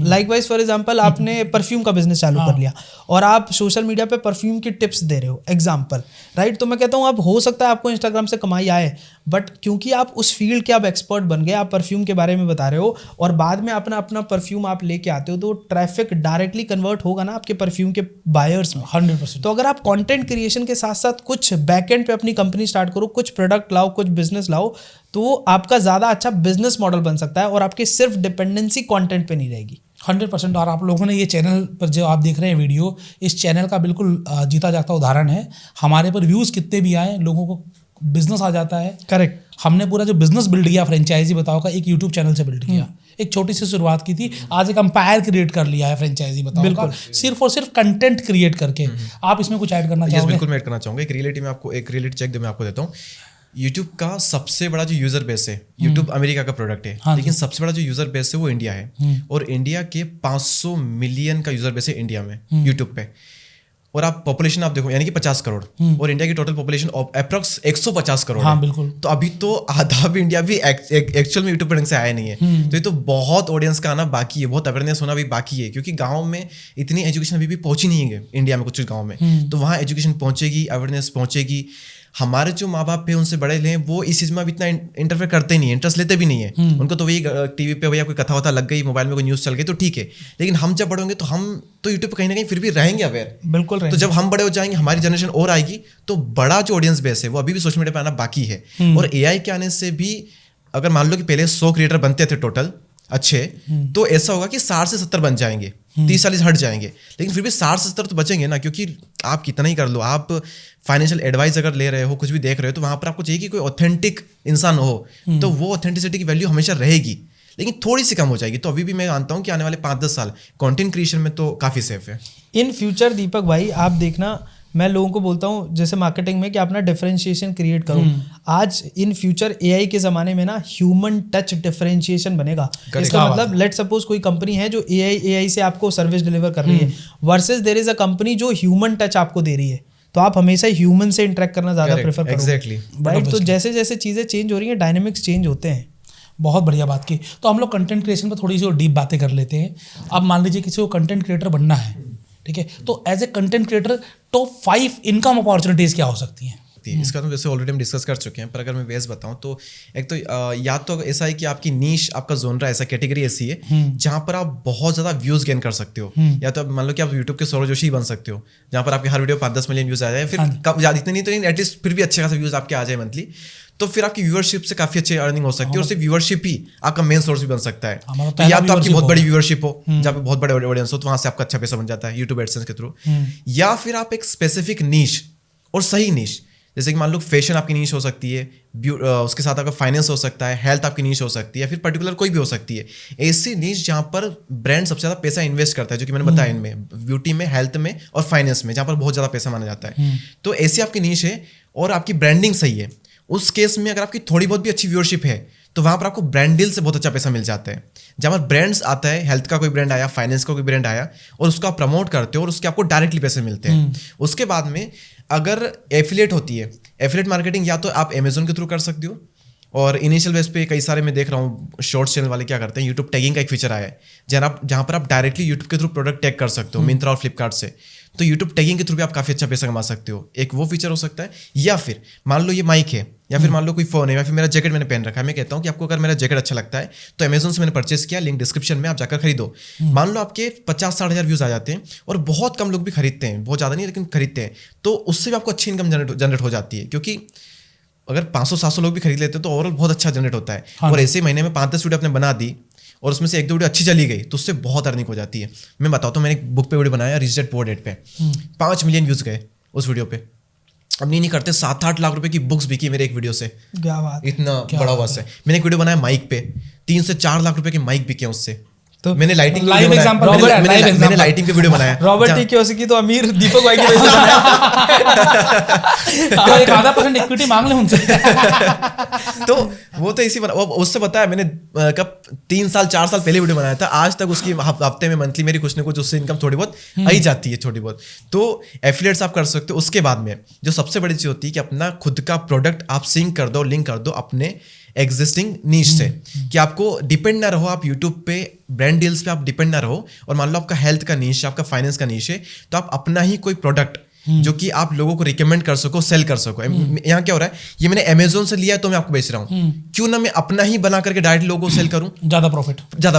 लाइकवाइज फॉर एग्जांपल आपने परफ्यूम का बिजनेस चालू कर लिया और आप सोशल मीडिया पे परफ्यूम की टिप्स दे रहे हो, एग्जांपल, राइट, तो मैं कहता हूँ आप हो सकता है आपको इंस्टाग्राम से कमाई आए, बट क्योंकि आप उस फील्ड के आप एक्सपर्ट बन गए, आप परफ्यूम के बारे में बता रहे हो और बाद में अपना परफ्यूम आप लेके आते हो, तो ट्रैफिक डायरेक्टली कन्वर्ट होगा ना आपके परफ्यूम के बायर्स में 100%। तो अगर आप कंटेंट क्रिएशन के साथ साथ कुछ बैकएंड पे अपनी कंपनी स्टार्ट करो, कुछ प्रोडक्ट लाओ, कुछ बिजनेस लाओ, तो आपका ज़्यादा अच्छा बिजनेस मॉडल बन सकता है और आपकी सिर्फ डिपेंडेंसी कंटेंट पे नहीं रहेगी। 100%। और आप लोगों ने ये चैनल पर जो आप देख रहे हैं वीडियो, इस चैनल का बिल्कुल जीता जागता उदाहरण है। हमारे पर व्यूज़ कितने भी आए, लोगों को बिजनेस आ जाता है। करेक्ट। हमने पूरा जो बिजनेस बिल्ड किया फ्रेंचाइजी बताओ का, एक यूट्यूब चैनल से बिल्ड किया। एक छोटी सी शुरुआत की थी, आज एक अंपायर क्रिएट कर लिया है फ्रेंचाइजी बताओ का, सिर्फ और सिर्फ कंटेंट क्रिएट करके। आप इसमें कुछ ऐड करना चाहोगे? बिल्कुल मैं ऐड करना चाहूँगा। एक रियलिटी में आपको एक रियलिटी चेक मैं आपको देता हूँ। यूट्यूब का सबसे बड़ा जो यूजर बेस है, यूट्यूब अमेरिका का प्रोडक्ट है, लेकिन सबसे बड़ा जो यूजर बेस है वो इंडिया है, और इंडिया के 500 मिलियन का यूजर बेस है इंडिया में यूट्यूब पे। और आप पॉपुलेशन आप देखो, यानी कि 50 करोड़, और इंडिया की टोटल पॉपुलेशन अप्रॉक्स 150 करोड़ हाँ, है। बिल्कुल। तो अभी तो आधा भी इंडिया भी एक्चुअल में यूट्यूब पर ढंग से आया नहीं है। तो ये तो बहुत ऑडियंस का आना बाकी है, बहुत अवेयरनेस होना भी बाकी है, क्योंकि गाँव में इतनी एजुकेशन अभी भी पहुंची नहीं है इंडिया में, कुछ गाँव में। तो वहाँ एजुकेशन पहुंचेगी, अवेयरनेस पहुंचेगी, हमारे जो माँ बाप है उनसे बड़े हैं वो इस चीज़ में अब इतना इंटरफेयर करते नहीं है, इंटरेस्ट लेते भी नहीं है। उनको तो वही टीवी पे भैया कोई कथा वथा लग गई, मोबाइल में कोई न्यूज़ चल गई तो ठीक है, लेकिन हम जब बड़े होंगे तो हम तो यूट्यूब पे कहीं ना कहीं फिर भी रहेंगे अवेयर। बिल्कुल तो जब हम बड़े हो जाएंगे, हमारी जनरेशन और आएगी, तो बड़ा जो ऑडियंस बेस है वो अभी भी सोशल मीडिया पे आना बाकी है। और एआई के आने से भी अगर मान लो कि पहले 100 क्रिएटर बनते थे टोटल अच्छे, तो ऐसा होगा कि 60 से 70 बन जाएंगे, 30-40 हट जाएंगे, लेकिन फिर भी 60 से 70 तो बचेंगे ना, क्योंकि आप कितना ही कर लो, आप फाइनेंशियल एडवाइस अगर ले रहे हो, कुछ भी देख रहे हो, तो वहाँ पर आपको चाहिए कि कोई ऑथेंटिक इंसान हो, तो वो ऑथेंटिसिटी की वैल्यू हमेशा रहेगी, लेकिन थोड़ी सी कम हो जाएगी। तो अभी भी मैं मानता हूँ कि आने वाले 5-10 साल कंटेंट क्रिएशन में तो काफ़ी सेफ है। इन फ्यूचर दीपक भाई आप देखना, मैं लोगों को बोलता हूँ जैसे मार्केटिंग में कि अपना डिफरेंशिएशन क्रिएट करो। आज इन फ्यूचर एआई के ज़माने में ना ह्यूमन टच डिफरेंशिएशन बनेगा। इसका मतलब लेट सपोज कोई कंपनी है जो एआई से आपको सर्विस डिलीवर कर रही है, versus there is a company जो ह्यूमन टच आपको दे रही है, तो आप हमेशा ह्यूमन से इंटरेक्ट करना ज़्यादा प्रेफर करोगे। Exactly right. तो जैसे जैसे चीज़ें चेंज हो रही हैं, डायनेमिक्स चेंज होते हैं। बहुत बढ़िया बात की। तो हम लोग कंटेंट क्रिएशन पर थोड़ी सी और डीप बातें कर लेते हैं। अब मान लीजिए किसी को कंटेंट क्रिएटर बनना है, ठीक है, तो as a content creator top 5 income opportunities क्या हो सकती हैं? इसका तो वैसे ऑलरेडी हम डिस्कस कर चुके हैं, पर अगर मैं वेज बताऊं तो एक तो या तो ऐसा है कि आपकी नीश, आपका जोनरा ऐसा, कैटेगरी ऐसी है जहां पर आप बहुत ज़्यादा व्यूज़ गेन कर सकते हो, या तो मान लो कि आप यूट्यूब के सौरभ जोशी बन सकते हो, जहां पर आपकी हर वीडियो 5-10 मिलियन व्यूज़ आ जाए, फिर कम ज़्यादा इतने नहीं तो एटलीस्ट फिर भी अच्छे खासे व्यूज़ आपके आ जाए मंथली, तो फिर आपकी व्यूअरशिप से काफी अच्छी अर्निंग हो सकती है, और सिर्फ व्यूअरशिप ही आपका मेन सोर्स भी बन सकता है। तो या तो आपकी बहुत बड़ी व्यूअरशिप हो, जहाँ पे बहुत बड़े ऑडियंस हो, तो वहां से आपका अच्छा पैसा बन जाता है यूट्यूब एडसेंस के थ्रू, या फिर आप एक स्पेसिफिक नीश और सही नीश, जैसे कि मान लो फैशन आपकी नीश हो सकती है, उसके साथ आपका फाइनेंस हो सकता है, हेल्थ आपकी नीश हो सकती है, या फिर पर्टिकुलर कोई भी हो सकती है। ऐसी नीश जहाँ पर ब्रांड सबसे ज़्यादा पैसा इन्वेस्ट करता है, जो कि मैंने बताया इनमें, ब्यूटी में, हेल्थ में और फाइनेंस में, जहाँ पर बहुत ज़्यादा पैसा माना जाता है। तो ऐसी आपकी नीश है और आपकी ब्रांडिंग सही है, उस केस में अगर आपकी थोड़ी बहुत भी अच्छी व्यूअरशिप है, तो वहाँ पर आपको ब्रांड डील से बहुत अच्छा पैसा मिल जाता है। जहाँ पर ब्रांड्स आता है, हेल्थ का कोई ब्रांड आया, फाइनेंस का कोई ब्रांड आया, और उसको आप प्रमोट करते हो और उसके आपको डायरेक्टली पैसे मिलते हैं। उसके बाद में अगर एफिलिएट होती है, एफिलिएट मार्केटिंग या तो आप अमेजोन के थ्रू कर सकते हो, और इनिशियल बेस पे कई सारे मैं देख रहा हूँ शॉर्ट्स चैनल वाले क्या करते हैं, यूट्यूब टैगिंग का एक फीचर आया है जहाँ पर आप डायरेक्टली यूट्यूब के थ्रू प्रोडक्ट टैग कर सकते हो, मिंत्रा और फ्लिपकार्ट से। तो यूट्यूब टैगिंग के थ्रू भी आप काफ़ी अच्छा पैसा कमा सकते हो, एक वो फीचर हो सकता है। या फिर मान लो ये माइक है, या फिर मान लो कोई फ़ोन है, या फिर मेरा जैकेट मैंने पहन रखा है, मैं कहता हूँ कि आपको अगर मेरा जैकेट अच्छा लगता है तो अमेजोन से मैंने परचेस किया, लिंक डिस्क्रिप्शन में, आप जाकर खरीदो। मान लो आपके 50-60 हज़ार व्यूज़ आ जाते हैं, और बहुत कम लोग भी खरीदते हैं, बहुत ज़्यादा नहीं लेकिन खरीदते हैं, तो उससे भी आपको अच्छी इनकम जनरेट हो जाती है, क्योंकि अगर 500-700 लोग भी खरीद लेते हैं तो ओवरऑल बहुत अच्छा जनरेट होता है। और ऐसे महीने में 5-10 वीडियो आपने बना दी, और उसमें से 1-2 वीडियो अच्छी चली गई, तो उससे बहुत अर्निंग हो जाती है। मैं बताता हूँ, मैंने एक बुक पे वीडियो बनाया, रिच डैड पुअर डैड पे, 5 मिलियन व्यूज़ गए उस वीडियो पे। अब नहीं करते, 7-8 लाख रुपए की बुक्स बिकी मेरे एक वीडियो से। क्या बात, इतना बड़ा हुआ से। मैंने एक वीडियो बनाया माइक पे, 3 से 4 लाख रुपए के माइक बिके उससे। तो मैंने लाइटिंग लाइव एग्जांपल, मैंने लाइटिंग पे वीडियो बनाया। रॉबर्ट टी कियोसाकी तो अमीर दीपक भाई की वजह से बनाया। एक आधा % इक्विटी मांग ले उनसे। तो वो तो इसी उससे बताया मैंने, कब 3 साल 4 साल पहले वीडियो बनाया था, आज तक उसकी हफ्ते में मंथली मेरी कुछ ना कुछ उससे इनकम थोड़ी बहुत आ ही जाती है, छोटी बहुत। तो एफिलिएट्स आप कर सकते हो। उसके बाद में जो सबसे बड़ी चीज़ होती है कि अपना खुद का प्रोडक्ट आप सिंक कर दो, लिंक कर दो अपने एग्जिस्टिंग नीश से, कि आपको डिपेंड ना रहो आप यूट्यूब पे ब्रांड डील्स पे आप डिपेंड ना रहो। और मान लो आपका हेल्थ का नीश, आपका फाइनेंस का नीश है, तो आप अपना ही कोई प्रोडक्ट जो कि आप लोगों को रिकमेंड कर सको, सेल कर सको। यहाँ क्या हो रहा है, ये मैंने अमेजोन से लिया है तो मैं आपको बेच रहा हूँ, क्यों ना मैं अपना ही बना करके डायरेक्ट लोगों को सेल करूँ, ज़्यादा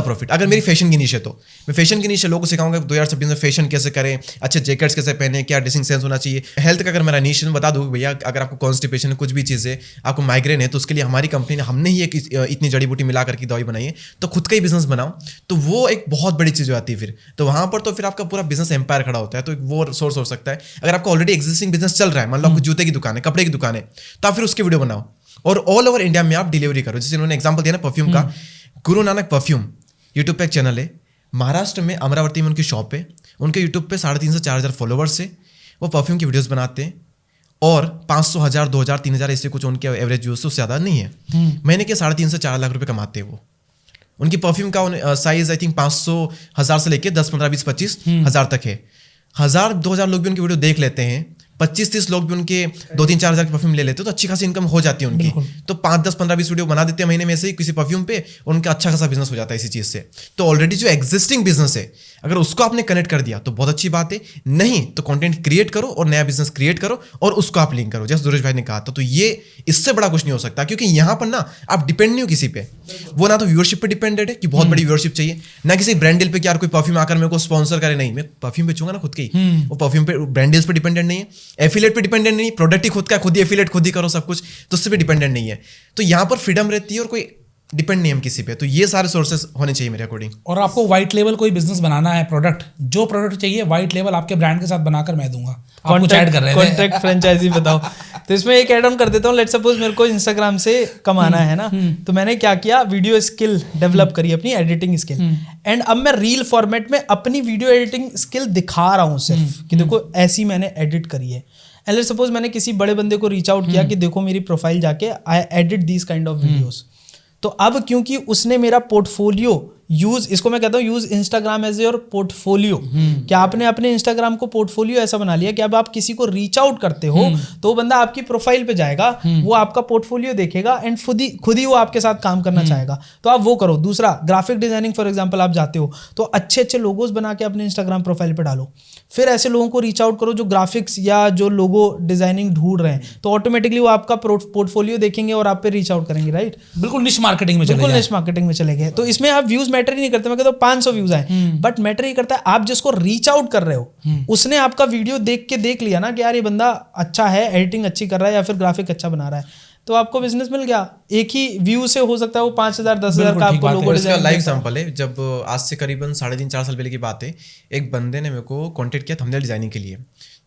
प्रॉफिट। अगर मेरी फैशन की नीश है तो मैं फैशन की नीश है, लोगों को सिखाऊंगा 2026 में फैशन कैसे करें, अच्छे जैकेट्स कैसे पहने, क्या ड्रेसिंग सेंस होना चाहिए। हेल्थ का अगर मेरा नीश है, बता दूँ भैया, अगर आपको कॉन्स्टिपेशन है, कुछ भी चीज़ है, आपको माइग्रेन है, तो उसके लिए हमारी कंपनी ने, हमने ही एक इतनी जड़ी बूटी मिला करके दवाई बनाई है, तो खुद का ही बिजनेस बनाओ। तो वो एक बहुत बड़ी चीज़ हो जाती है फिर, तो वहाँ पर तो फिर आपका पूरा बिजनेस एम्पायर खड़ा होता है। तो वो सोर्स हो सकता है। अगर आपको ऑलरेडी एग्जिस्टिंग बिजनेस चल रहा है, मान लो आपको जूते की दुकान है, कपड़े की दुकान है, तो आप फिर उसकी वीडियो बनाओ और ऑल ओवर इंडिया में आप डिलीवरी करो। जैसे उन्होंने एग्जांपल दिया ना परफ्यूम का, गुरु नानक परफ्यूम यूट्यूब पे एक चैनल है, महाराष्ट्र में अमरावती में उनकी शॉप है, उनके यूट्यूब पे 3,500 से 4,000 फॉलोवर्स है, वो परफ्यूम की वीडियोस बनाते हैं, और 500, 1,000, 2,000, 3,000 ऐसे कुछ उनके एवरेज व्यूज से ज़्यादा नहीं है। महीने के 3.5 से 4 लाख रुपए कमाते हैं वो। उनकी परफ्यूम का साइज आई थिंक 500, 1,000 से लेके 10, 15, 20, 25 हज़ार तक है। 1,000, 2,000 लोग भी उनकी वीडियो देख लेते हैं, 25-30 लोग भी उनके 2-3-4 हज़ार के परफ्यूम ले लेते, तो अच्छी खासी इनकम हो जाती है उनकी। तो 5-10-15-20 वीडियो बना देते हैं महीने में से ही किसी परफ्यूम पे, उनका अच्छा खासा बिजनेस हो जाता है इसी चीज़ से। तो ऑलरेडी जो एग्जिस्टिंग बिजनेस है, अगर उसको आपने कनेक्ट कर दिया तो बहुत अच्छी बात है, नहीं तो कंटेंट क्रिएट करो और नया बिजनेस क्रिएट करो और उसको आप लिंक करो, जैसे सुरेश भाई ने कहा था। तो ये इससे बड़ा कुछ नहीं हो सकता, क्योंकि यहाँ पर ना आप डिपेंड नहीं हो किसी पे। वो ना तो व्यूअरशिप पे डिपेंडेड है कि बहुत बड़ी व्यूअरशिप चाहिए, ना किसी ब्रांड डील पे कि यार कोई परफ्यूम आकर मेरे को स्पॉन्सर करे, नहीं, मैं परफ्यूम बेचूंगा ना खुद के ही, वो परफ्यूम पे ब्रांड डील्स पे डिपेंडेंट नहीं है, एफिलिएट पे डिपेंडेंट नहीं है, प्रोडक्ट ही खुद का, खुद ही एफिलिएट खुद ही करो सब कुछ, तो उससे भी डिपेंडेंट नहीं है। तो यहाँ पर फ्रीडम रहती है और कोई डिपेंड नहीं हम किसी पे। तो ये सारे सोर्सेस होने चाहिए मेरे अकॉर्डिंग। और आपको व्हाइट लेवल कोई बिजनेस बनाना है, प्रोडक्ट, जो प्रोडक्ट चाहिए व्हाइट लेवल आपके ब्रांड के साथ बनाकर मैं दूंगा। आप कुछ ऐड कर रहे थे, कॉन्ट्रैक्ट फ्रेंचाइजी बताओ। तो इसमें एक ऐड ऑन कर देता हूँ। लेट्स सपोज मेरे को इंस्टाग्राम से कमाना है ना, तो मैंने क्या किया, वीडियो स्किल डेवलप करी, अपनी एडिटिंग स्किल, एंड अब मैं रील फॉर्मेट में अपनी वीडियो एडिटिंग स्किल दिखा रहा हूँ सिर्फ कि देखो ऐसी मैंने एडिट करी है। एंड लेट्स सपोज मैंने किसी बड़े बंदे को रीच आउट किया कि देखो मेरी प्रोफाइल जाके I edit these kind of videos. तो अब क्योंकि उसने मेरा पोर्टफोलियो यूज, इसको मैं कहता हूँ use Instagram as your portfolio, कि आपने अपने इंस्टाग्राम को पोर्टफोलियो ऐसा बना लिया कि अब आप किसी को रीच आउट करते हो तो वो बंदा आपकी प्रोफाइल पे जाएगा, वो आपका पोर्टफोलियो देखेगा एंड खुद ही वो आपके साथ काम करना चाहेगा। तो आप वो करो। दूसरा, ग्राफिक डिजाइनिंग फॉर एग्जाम्पल आप जाते हो तो अच्छे अच्छे लोगोज बना के अपने इंस्टाग्राम प्रोफाइल पे डालो, फिर ऐसे लोगों को रीच आउट करो जो ग्राफिक्स या जो लोगो डिजाइनिंग ढूंढ रहे हैं, तो ऑटोमेटिकली वो आपका पोर्टफोलियो देखेंगे और आप पे रीच आउट करेंगे, राइट। बिल्कुल निश मार्केटिंग में चले बिल्कुल गए। निश मार्केटिंग में चले गए। तो इसमें आप व्यूज मैटर ही नहीं करते, मैं कहता हूँ 500 व्यूज आए, बट मैटर ही करता है आप जिसको रीच आउट कर रहे हो उसने आपका वीडियो देख लिया ना कि यार ये बंदा अच्छा है, एडिटिंग अच्छी कर रहा है या फिर ग्राफिक अच्छा बना रहा है, तो आपको बिजनेस मिल गया। एक ही व्यू से हो सकता है वो 5,000 10,000 का आपको लोगो डिजाइन। लाइव एग्जांपल है, जब आज से करीबन 3.5-4 साल पहले की बात है, एक बंदे ने मेरे को कॉन्टेक्ट किया थंबनेल डिजाइनिंग के लिए।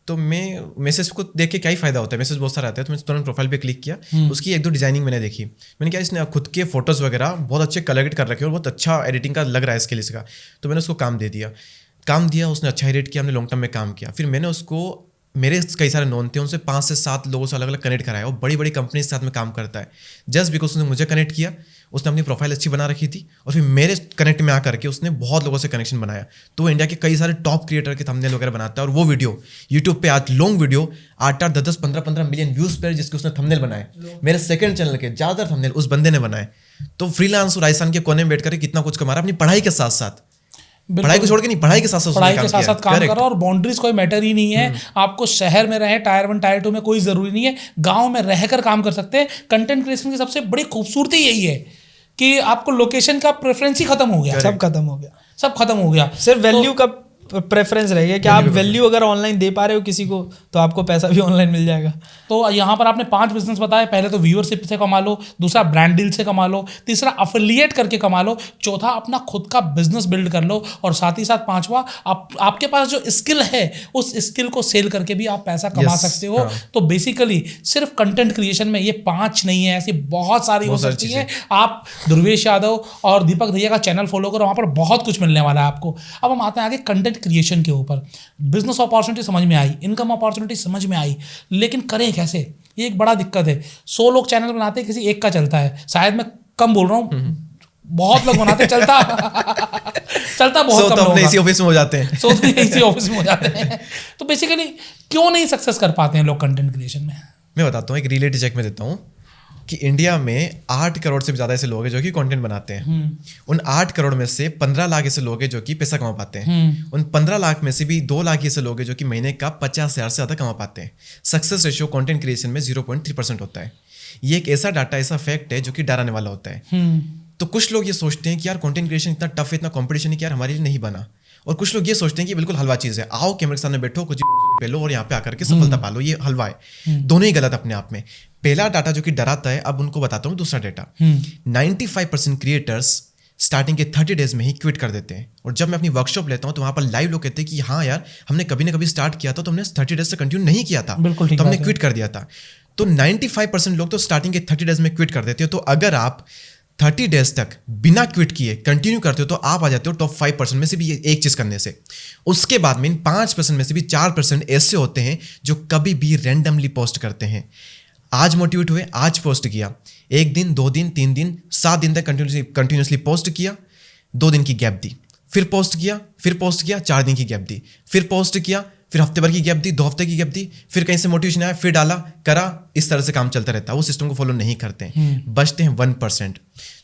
तो मैं मैसेज को देख के क्या ही फायदा होता है, मैसेज बहुत सारा आता है, तो मैंने तुरंत प्रोफाइल पे क्लिक किया, उसकी 1-2 डिजाइनिंग मैंने देखी, मैंने क्या इसने खुद के फोटोज वगैरह बहुत अच्छे कलेक्ट कर रखे और बहुत अच्छा एडिटिंग का लग रहा है स्किल इसका, तो मैंने उसको काम दिया, उसने अच्छा ही रेट किया, हमने लॉन्ग टर्म में काम किया। फिर मैंने उसको, मेरे कई सारे नोन थे, उनसे 5 से 7 लोगों से अलग अलग कनेक्ट कराया, और बड़ी बड़ी कंपनी के साथ में काम करता है। जस्ट बिकॉज उसने मुझे कनेक्ट किया, उसने अपनी प्रोफाइल अच्छी बना रखी थी, और फिर मेरे कनेक्ट में आकर के उसने बहुत लोगों से कनेक्शन बनाया। तो वो इंडिया के कई सारे टॉप क्रिएटर के थंबनेल वगैरह बनाता है, और वो वीडियो यूट्यूब पे आज लॉन्ग वीडियो 8-8, 10-10, 15-15 मिलियन व्यूज पर जिसके उसने थंबनेल बनाए, मेरे सेकंड चैनल के ज़्यादातर थंबनेल उस बंदे ने बनाए। तो फ्रीलांस राजस्थान के कोने में बैठ कर कितना कुछ कमा रहा है अपनी पढ़ाई के साथ साथ, पढ़ाई को छोड़ के नहीं, पढ़ाई के साथ साथ काम करो। और बाउंड्रीज कोई मैटर ही नहीं है, आपको शहर में रहे, टायर 1 टायर 2 में कोई जरूरी नहीं है, गांव में रहकर काम कर सकते हैं। कंटेंट क्रिएशन की सबसे बड़ी खूबसूरती यही है कि आपको लोकेशन का प्रेफरेंस ही खत्म हो गया, सब खत्म हो गया, सिर्फ वैल्यू का प्रेफरेंस रहेगा कि आप वैल्यू अगर ऑनलाइन दे पा रहे हो किसी को तो आपको पैसा भी ऑनलाइन मिल जाएगा। तो यहाँ पर आपने 5 बिजनेस बताए, पहले तो व्यूअरशिप से कमा लो, दूसरा ब्रांड डील से कमा लो, तीसरा अफिलिएट करके कमा लो, चौथा अपना खुद का बिजनेस बिल्ड कर लो, और साथ ही साथ 5वां आपके पास जो स्किल है उस स्किल को सेल करके भी आप पैसा कमा सकते हो। तो बेसिकली सिर्फ कंटेंट क्रिएशन में ये 5 नहीं है, ऐसी बहुत सारी हो सकती है। आप ध्रुवेश यादव और दीपक भैया का चैनल फॉलो करो, वहाँ पर बहुत कुछ मिलने वाला है आपको। अब हम आते हैं आगे कंटेंट क्रिएशन के ऊपर। बिजनेस अपॉर्चुनिटी समझ में आई, इनकम अपॉर्चुनिटी समझ में आई, लेकिन करें कैसे, ये एक बड़ा दिक्कत है। 100 लोग चैनल बनाते हैं, किसी एक का चलता है, शायद मैं कम बोल रहा हूँ, बहुत लोग बनाते हैं, चलता बहुत कम लोग, इसी ऑफिस में हो जाते हैं, इसी ऑफिस में हो जाते हैं। तो बेसिकली क्यों नहीं सक्सेस कर पाते हैं लोग कंटेंट क्रिएशन में? मैं बताता हूँ, एक रिलेटिव चेक में देता हूँ कि इंडिया में 8 करोड़ से भी ज़्यादा ऐसे लोग हैं जो कि कंटेंट बनाते हैं। उन 8 करोड़ में से 15 लाख ऐसे लोग हैं जो कि पैसा कमा पाते हैं। उन 15 लाख में से भी 2 लाख ऐसे लोग हैं जो कि महीने का 50,000 से ज़्यादा कमा पाते हैं। सक्सेस रेशियो कंटेंट क्रिएशन में 0.3% होता है। ये एक ऐसा डाटा, ऐसा फैक्ट है जो कि डराने वाला होता है। तो कुछ लोग ये सोचते हैं कि यार कंटेंट क्रिएशन इतना टफ है, इतना कंपटीशन है कि यार हमारे लिए नहीं बना, और कुछ लोग ये सोचते हैं कि बिल्कुल हलवा चीज़ है, आओ कैमरे के सामने बैठो, कुछ पे लो और यहाँ पे आकर के सफलता पालो, ये हलवा है। दोनों ही गलत अपने आप में। पहला डाटा जो कि डराता है, अब उनको बताता हूँ दूसरा डाटा। 95% क्रिएटर्स स्टार्टिंग के 30 डेज में ही क्विट कर देते हैं। और जब मैं अपनी वर्कशॉप लेता हूँ तो वहाँ पर लाइव लोग कहते हैं कि हाँ यार, हमने कभी ना कभी स्टार्ट किया था, तो हमने 30 डेज से कंटिन्यू नहीं किया था, तो हमने क्विट कर दिया था। तो 95% लोग तो स्टार्टिंग के 30 डेज में क्विट कर देते हो। तो अगर आप 30 डेज तक बिना क्विट किए कंटिन्यू करते हो तो आप आ जाते हो टॉप 5% में से भी एक चीज़ करने से। उसके बाद में इन 5% में से भी 4% ऐसे होते हैं जो कभी भी रैंडमली पोस्ट करते हैं। आज मोटिवेट हुए, आज पोस्ट किया, 1 दिन, 2 दिन, 3 दिन, 7 दिन तक कंटिन्यूसली पोस्ट किया, 2 दिन की गैप दी, फिर पोस्ट किया, 4 दिन की गैप दी, फिर पोस्ट किया, फिर हफ्ते भर की गैप दी, 2 हफ्ते की गैप दी, फिर कहीं से मोटिवेशन आया, फिर डाला, करा, इस तरह से काम चलता रहता है। वो सिस्टम को फॉलो नहीं करते हैं। बचते हैं 1%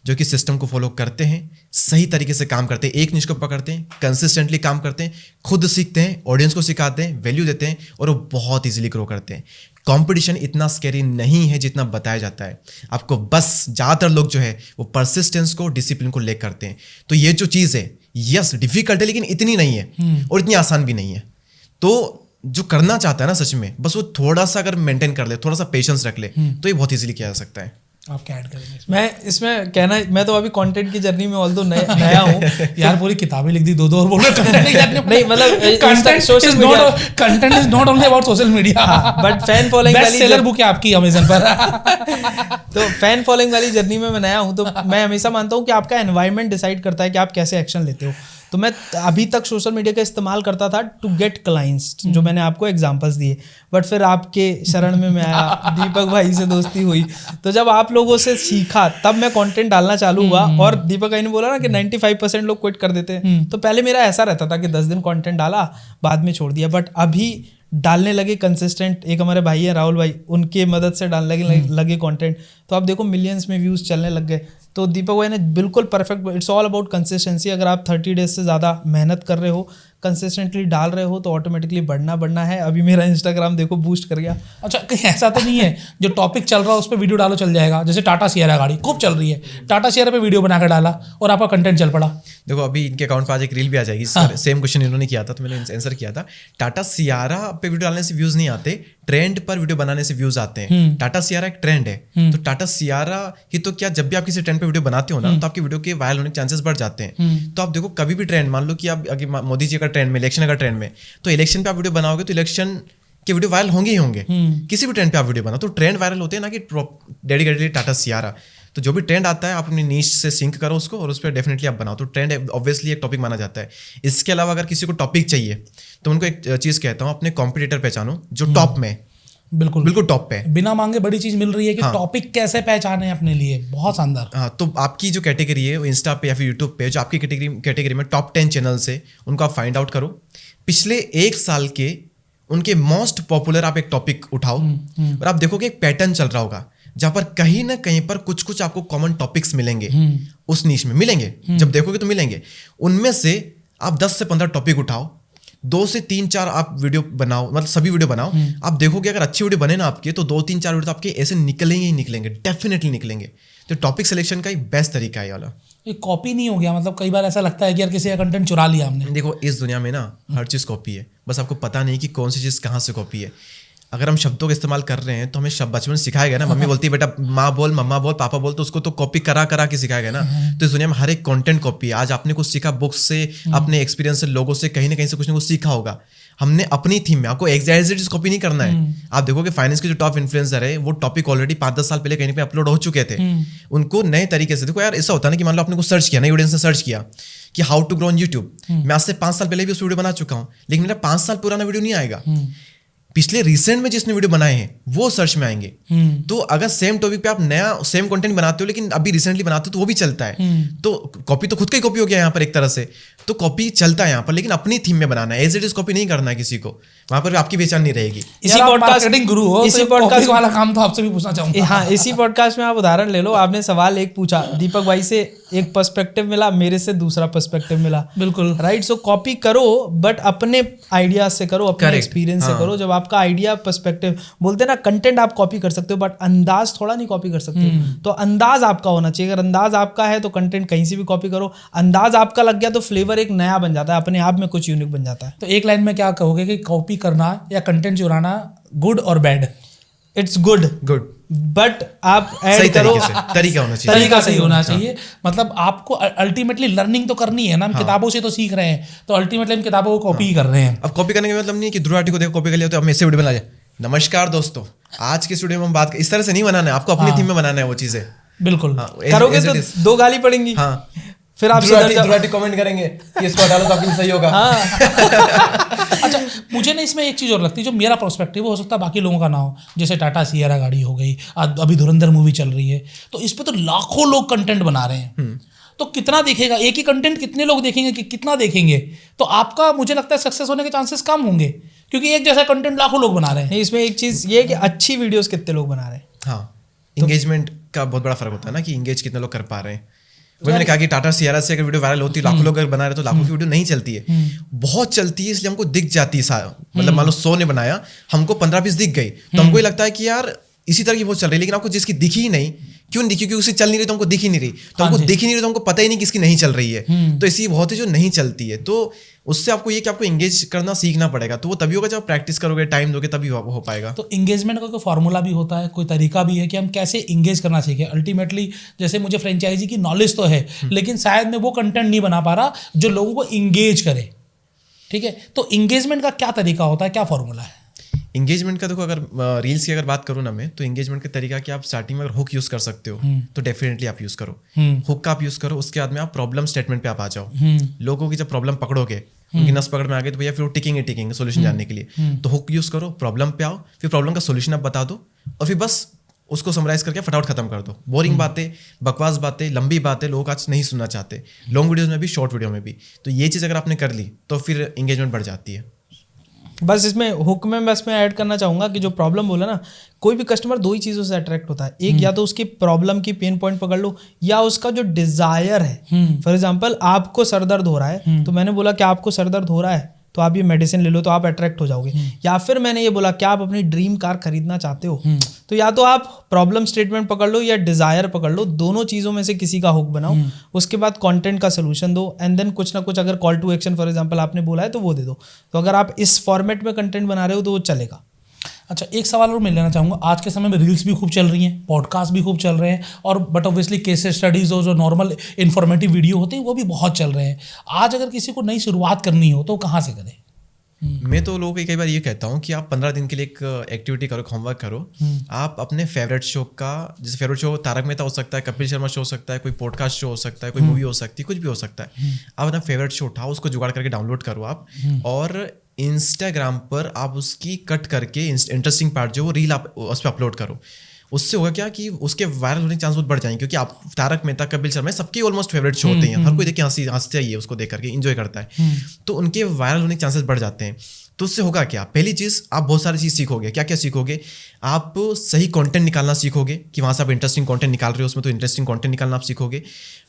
जो कि सिस्टम को फॉलो करते हैं, सही तरीके से काम करते हैं, एक निश को पकड़ते हैं, कंसिस्टेंटली काम करते हैं, खुद सीखते हैं, ऑडियंस को सिखाते हैं, वैल्यू देते हैं, और वो बहुत ईजिली ग्रो करते हैं। कंपटीशन इतना स्कैरी नहीं है जितना बताया जाता है आपको। बस ज़्यादातर लोग जो है वो परसिस्टेंस को, डिसिप्लिन को लेकर करते हैं। तो ये जो चीज़ है, यस डिफिकल्ट है, लेकिन इतनी नहीं है और इतनी आसान भी नहीं है। तो जो करना चाहता है ना सच में, बस वो थोड़ा सा अगर मेंटेन कर ले, थोड़ा सा पेशेंस रख ले, तो ये बहुत इजीली किया जा सकता है। आप क्या ऐड करेंगे? मैं इसमें कहना, मैं तो अभी कंटेंट की जर्नी में ऑल्दो नया हूँ यार पूरी किताबें लिख दी, 2 और बोल रहे नहीं मतलब social media, content is not only about social media, but fan following best seller book है आपकी अमेज़न पर। तो फैन फॉलोइंग वाली जर्नी में मैं नया हूँ, तो मैं हमेशा मानता हूँ कि आपका एनवायरनमेंट डिसाइड करता है कि आप कैसे एक्शन लेते हो। तो मैं अभी तक सोशल मीडिया का इस्तेमाल करता था टू गेट क्लाइंट्स, जो मैंने आपको एग्जांपल्स दिए, बट फिर आपके शरण में मैं आया, दीपक भाई से दोस्ती हुई, तो जब आप लोगों से सीखा तब मैं कंटेंट डालना चालू हुआ। और दीपक भाई ने बोला ना कि 95% लोग क्विट कर देते हैं, तो पहले मेरा ऐसा रहता था कि 10 दिन कंटेंट डाला, बाद में छोड़ दिया, बट अभी डालने लगे कंसिस्टेंट। एक हमारे भाई है राहुल भाई, उनके मदद से डालने लगे कंटेंट, तो आप देखो मिलियंस में व्यूज़ चलने लग गए। तो दीपक भाई ने बिल्कुल perfect, it's all about consistency. अगर आप 30 डेज से ज़्यादा मेहनत कर रहे हो, कंसिस्टेंटली डाल रहे हो, तो ऑटोमेटिकली बढ़ना है। अभी मेरा इंस्टाग्राम देखो बूस्ट कर गया। अच्छा, कहीं ऐसा तो नहीं है जो टॉपिक चल रहा है उस पर वीडियो डालो चल जाएगा? जैसे टाटा सियरा गाड़ी खूब चल रही है, टाटा सियरा पे वीडियो बनाकर डाला और आपका कंटेंट चल पड़ा। देखो अभी इनके अकाउंट पर आज एक रील भी आ जाएगी, सेम क्वेश्चन इन्होंने किया था तो मैंने आंसर किया था। टाटा सियारा पे वीडियो डालने से व्यूज नहीं आते, ट्रेंड पर वीडियो बनाने से व्यूज आते हैं। टाटा सियारा एक ट्रेंड है, तो टाटा सियारा ही तो क्या, जब भी आप किसी ट्रेंड पे वीडियो बनाते हो ना, तो आपकी वीडियो के वायरल होने के चांसेस बढ़ जाते हैं। तो आप देखो कभी भी ट्रेंड, मान लो कि आप अगर मोदी जी का ट्रेंड में, इलेक्शन का ट्रेंड में, तो इलेक्शन पे आप वीडियो बनाओगे तो इलेक्शन के वीडियो वायरल होंगे ही होंगे। किसी भी ट्रेंड पे आप वीडियो बनाओ तो ट्रेंड वायरल होते हैं ना, कि डेडिकेटेडली टाटा सियारा। तो जो भी ट्रेंड आता है आप अपनी नीश से सिंक करो उसको और उस पर डेफिनेटली आप बनाओ, तो ट्रेंड ऑब्वियसली एक टॉपिक माना जाता है। इसके अलावा अगर किसी को टॉपिक चाहिए तो उनको एक चीज़ कहता हूँ, अपने कॉम्पिटिटर पहचानो जो टॉप में, बिल्कुल टॉप पे, बिना मांगे बड़ी चीज मिल रही है कि टॉपिक कैसे पहचाने अपने लिए। बहुत शानदार। हाँ, तो आपकी जो कैटेगरी है वो इंस्टा पे या फिर यूट्यूब पे जो आपकी कैटेगरी में टॉप 10 चैनल्स है, उनको आप फाइंड आउट करो। पिछले 1 साल के उनके मोस्ट पॉपुलर आप एक टॉपिक उठाओ और आप देखोगे एक पैटर्न चल रहा होगा जहां पर कहीं ना कहीं पर कुछ आपको कॉमन टॉपिक्स मिलेंगे, उस नीश में मिलेंगे। जब देखोगे तो मिलेंगे। उनमें से आप 10 से 15 टॉपिक उठाओ, 2 से 3-4 आप वीडियो बनाओ, मतलब सभी वीडियो बनाओ। आप देखोगे अगर अच्छी वीडियो बने ना आपके, तो 2-3-4 वीडियो तो आपके ऐसे निकलेंगे ही निकलेंगे, डेफिनेटली निकलेंगे। तो टॉपिक सिलेक्शन का एक बेस्ट तरीका है ये वाला। ये कॉपी नहीं हो गया? मतलब कई बार ऐसा लगता है कि यार किसी का कंटेंट चुरा लिया हमने। देखो इस दुनिया में ना हर चीज़ कॉपी है, बस आपको पता नहीं कि कौन सी चीज़ कहाँ से कॉपी है। अगर हम शब्दों का इस्तेमाल कर रहे हैं तो हमें शब्द बचपन में सिखाया गया ना, मम्मी बोलती है बेटा माँ बोल, मम्मा बोल, पापा बोल, तो उसको तो कॉपी करा के सिखाया गया ना। तो इस दुनिया में हर एक कंटेंट कॉपी है। आज आपने कुछ सीखा बुक्स से, अपने एक्सपीरियंस से, लोगों से, कहीं ना कहीं से कुछ ना कुछ सीखा होगा। हमने अपनी थीम में, आपको एग्जैक्ट कॉपी नहीं करना है। आप देखोगे फाइनेंस के जो टॉप इन्फ्लुएंसर है वो टॉपिक ऑलरेडी 5-10 साल पहले कहीं पे अपलोड हो चुके थे। उनको नए तरीके से, देखो यार ऐसा होता है ना कि मान लो आपने कुछ सर्च किया, नई ऑडियंस ने सर्च किया कि how to grow on YouTube, मैं आज से 5 साल पहले भी उस वीडियो बना चुका हूँ, लेकिन मेरा 5 साल पुराना वीडियो नहीं आएगा। पिछले रिसेंट में जिसने वीडियो बनाए हैं वो सर्च में आएंगे। तो अगर सेम टॉपिक पे आप नया सेम कंटेंट बनाते हो लेकिन अभी रिसेंटली बनाते हो तो वो भी चलता है। तो कॉपी तो खुद का ही कॉपी हो गया यहाँ पर एक तरह से। तो कॉपी चलता है यहाँ पर, लेकिन अपनी थीम में बनाना है। एज इट इज कॉपी नहीं करना है किसी को, वहां पर आपकी पहचान नहीं रहेगी। इसी पॉडकास्ट गुरु हो, इसी पॉडकास्ट वाला काम तो आपसे भी पूछना चाहूंगा। हाँ, इसी पॉडकास्ट में आप उदाहरण ले लो। आपने सवाल एक पूछा, दीपक भाई से एक पर्सपेक्टिव मिला, मेरे से दूसरा पर्सपेक्टिव मिला। बिल्कुल राइट। सो कॉपी करो बट अपने आइडिया से करो, अपने एक्सपीरियंस से करो। जब आपका आइडिया पर्सपेक्टिव, बोलते हैं ना कंटेंट आप कॉपी कर सकते हो बट अंदाज थोड़ा नहीं कॉपी कर सकते हो। तो अंदाज आपका होना चाहिए। अगर अंदाज आपका है तो कंटेंट कहीं से भी कॉपी करो। अंदाज आपका लग गया तो फ्लेवर एक नया बन जाता है, अपने आप में कुछ यूनिक बन जाता है। तो एक लाइन में क्या कहोगे कि कॉपी करना या कंटेंट चुराना गुड और बैड? इट्स गुड बट आप ऐड करो, तरीका होना चाहिए, तरीका सही होना चाहिए। मतलब आपको अल्टीमेटली लर्निंग तो करनी है ना। हम किताबों से तो सीख रहे हैं, तो अल्टीमेटली हम किताबों को कॉपी कर रहे हैं। अब कॉपी करने का मतलब नहीं कि ध्रुव राठी को देखो कॉपी कर लिया तो हम ऐसे वीडियो बना जाए। नमस्कार दोस्तों, आज के स्टूडियो में हम बात इस तरह से नहीं बनाना है, आपको अपनी थीम में बनाना है वो चीजें। बिल्कुल करोगे तो 2 गाली पड़ेंगी। हाँ, फिर आप ध्रुव कमेंट करेंगे कि इसको हटा लो तो आपके लिए सही होगा। अच्छा, मुझे ना इसमें एक चीज़ और लगती है, जो मेरा पर्सपेक्टिव हो सकता है बाकी लोगों का ना हो। जैसे टाटा सियरा गाड़ी हो गई, अभी धुरंधर मूवी चल रही है, तो इस पे तो लाखों लोग कंटेंट बना रहे हैं। तो कितना देखेगा, एक ही कंटेंट कितने लोग देखेंगे, कि कितना देखेंगे, तो आपका मुझे लगता है सक्सेस होने के चांसेस कम होंगे, क्योंकि एक जैसा कंटेंट लाखों लोग बना रहे हैं। नहीं, इसमें एक चीज़ ये है कि अच्छी वीडियोस कितने लोग बना रहे हैं। हाँ, इंगेजमेंट का बहुत बड़ा फर्क होता है ना, कि इंगेज कितने लोग कर पा रहे हैं। वही मैंने कहा कि टाटा सियारा से अगर वीडियो वायरल होती है, लाखों लोग अगर बना रहे तो लाखों की वीडियो नहीं चलती है, बहुत चलती है, इसलिए हमको दिख जाती है। मतलब मान लो 100 ने बनाया, हमको 15-20 दिख गई, तो हमको ये लगता है कि यार इसी तरह की बहुत चल रही है, लेकिन आपको जिसकी दिखी ही नहीं, क्यों नहीं दिखी? क्योंकि उससे चल नहीं रही तो हमको दिख ही नहीं रही, तो हमको दिख ही नहीं रही तो हमको पता ही नहीं किसकी नहीं चल रही है। तो ऐसी बहुत है जो नहीं चलती है, तो उससे आपको ये कि आपको एंगेज करना सीखना पड़ेगा, तो वो तभी होगा जब आप प्रैक्टिस करोगे, टाइम दोगे, तभी हो पाएगा। तो इंगेजमेंट का कोई फॉर्मूला भी होता है, कोई तरीका भी है कि हम कैसे इंगेज करना सीखें? अल्टीमेटली जैसे मुझे फ्रेंचाइजी की नॉलेज तो है, लेकिन शायद मैं वो कंटेंट नहीं बना पा रहा जो लोगों को इंगेज करे, ठीक है? तो इंगेजमेंट का क्या तरीका होता है, क्या फॉर्मूला है? इंगेजमेंट का देखो, अगर रील्स की अगर बात करूँ ना मैं, तो इंगेजमेंट का तरीका कि आप स्टार्टिंग में अगर हुक यूज कर सकते हो तो डेफिनेटली आप यूज करो, हुक का आप यूज करो। उसके बाद में आप प्रॉब्लम स्टेटमेंट पे आप आ जाओ। लोगों की जब प्रॉब्लम पकड़ोगे, उनकी नस पकड़ में आ गए, तो भैया फिर वो टिकेंगे सोल्यूशन जानने के लिए। तो हुक यूज करो, प्रॉब्लम पे आओ, फिर प्रॉब्लम का सोल्यूशन आप बता दो, और फिर बस उसको समराइज करके फटाफट खत्म कर दो। बोरिंग बातें, बकवास बातें, लंबी बातें लोग आज नहीं सुनना चाहते, लॉन्ग वीडियोस में भी, शॉर्ट वीडियो में भी। तो ये चीज़ अगर आपने कर ली तो फिर इंगेजमेंट बढ़ जाती है। बस इसमें हुक में बस मैं ऐड करना चाहूँगा कि जो प्रॉब्लम बोला ना, कोई भी कस्टमर दो ही चीज़ों से अट्रैक्ट होता है। एक, या तो उसकी प्रॉब्लम की पेन पॉइंट पकड़ लो, या उसका जो डिज़ायर है। फॉर एग्जांपल आपको सर दर्द हो रहा है, तो मैंने बोला कि आपको सर दर्द हो रहा है तो आप ये मेडिसिन ले लो, तो आप अट्रैक्ट हो जाओगे। या फिर मैंने ये बोला कि आप अपनी ड्रीम कार खरीदना चाहते हो, तो या तो आप प्रॉब्लम स्टेटमेंट पकड़ लो या डिज़ायर पकड़ लो, दोनों चीज़ों में से किसी का हुक बनाओ। उसके बाद कंटेंट का सोल्यूशन दो, एंड देन कुछ ना कुछ अगर call to action for example आपने बोला है तो वो दे दो। तो अगर आप इस फॉर्मेट में कंटेंट बना रहे हो तो वो चलेगा। अच्छा, एक सवाल और मैं लेना चाहूँगा। आज के समय में रील्स भी खूब चल रही हैं, पॉडकास्ट भी खूब चल रहे हैं, और बट ऑब्वियसली केस स्टडीज़ और जो नॉर्मल इन्फॉर्मेटिव वीडियो होते हैं वो भी बहुत चल रहे हैं। आज अगर किसी को नई शुरुआत करनी हो तो कहाँ से करें? मैं तो लोगों को कई बार ये कहता हूँ कि आप 15 दिन के लिए एक एक्टिविटी करो, होमवर्क करो। आप अपने फेवरेट शो का, जैसे फेवरेट शो तारक मेहता हो सकता है, कपिल शर्मा शो हो सकता है, कोई पॉडकास्ट शो हो सकता है, कोई मूवी हो सकती है, कुछ भी हो सकता है। आप अपना फेवरेट शो उठाओ, उसको जुगाड़ करके डाउनलोड करो आप, और इंस्टाग्राम पर आप उसकी कट करके इंटरेस्टिंग पार्ट जो वो रील आप उस पर अपलोड करो। उससे होगा क्या कि उसके वायरल होने के चांस बहुत बढ़ जाएंगे, क्योंकि आप तारक मेहता, कपिल शर्मा सबके ऑलमोस्ट फेवरेट शो होते हैं, हर कोई देख के हंसते ही है, उसको देख करके एंजॉय करता है, तो उनके वायरल होने के चांसेस बढ़ जाते हैं। तो उससे होगा क्या, पहली चीज़ आप बहुत सारी चीज़ सीखोगे। क्या क्या सीखोगे? आप सही कंटेंट निकालना सीखोगे, कि वहाँ से आप इंटरेस्टिंग कंटेंट निकाल रहे हो, उसमें तो इंटरेस्टिंग कंटेंट निकालना आप सीखोगे।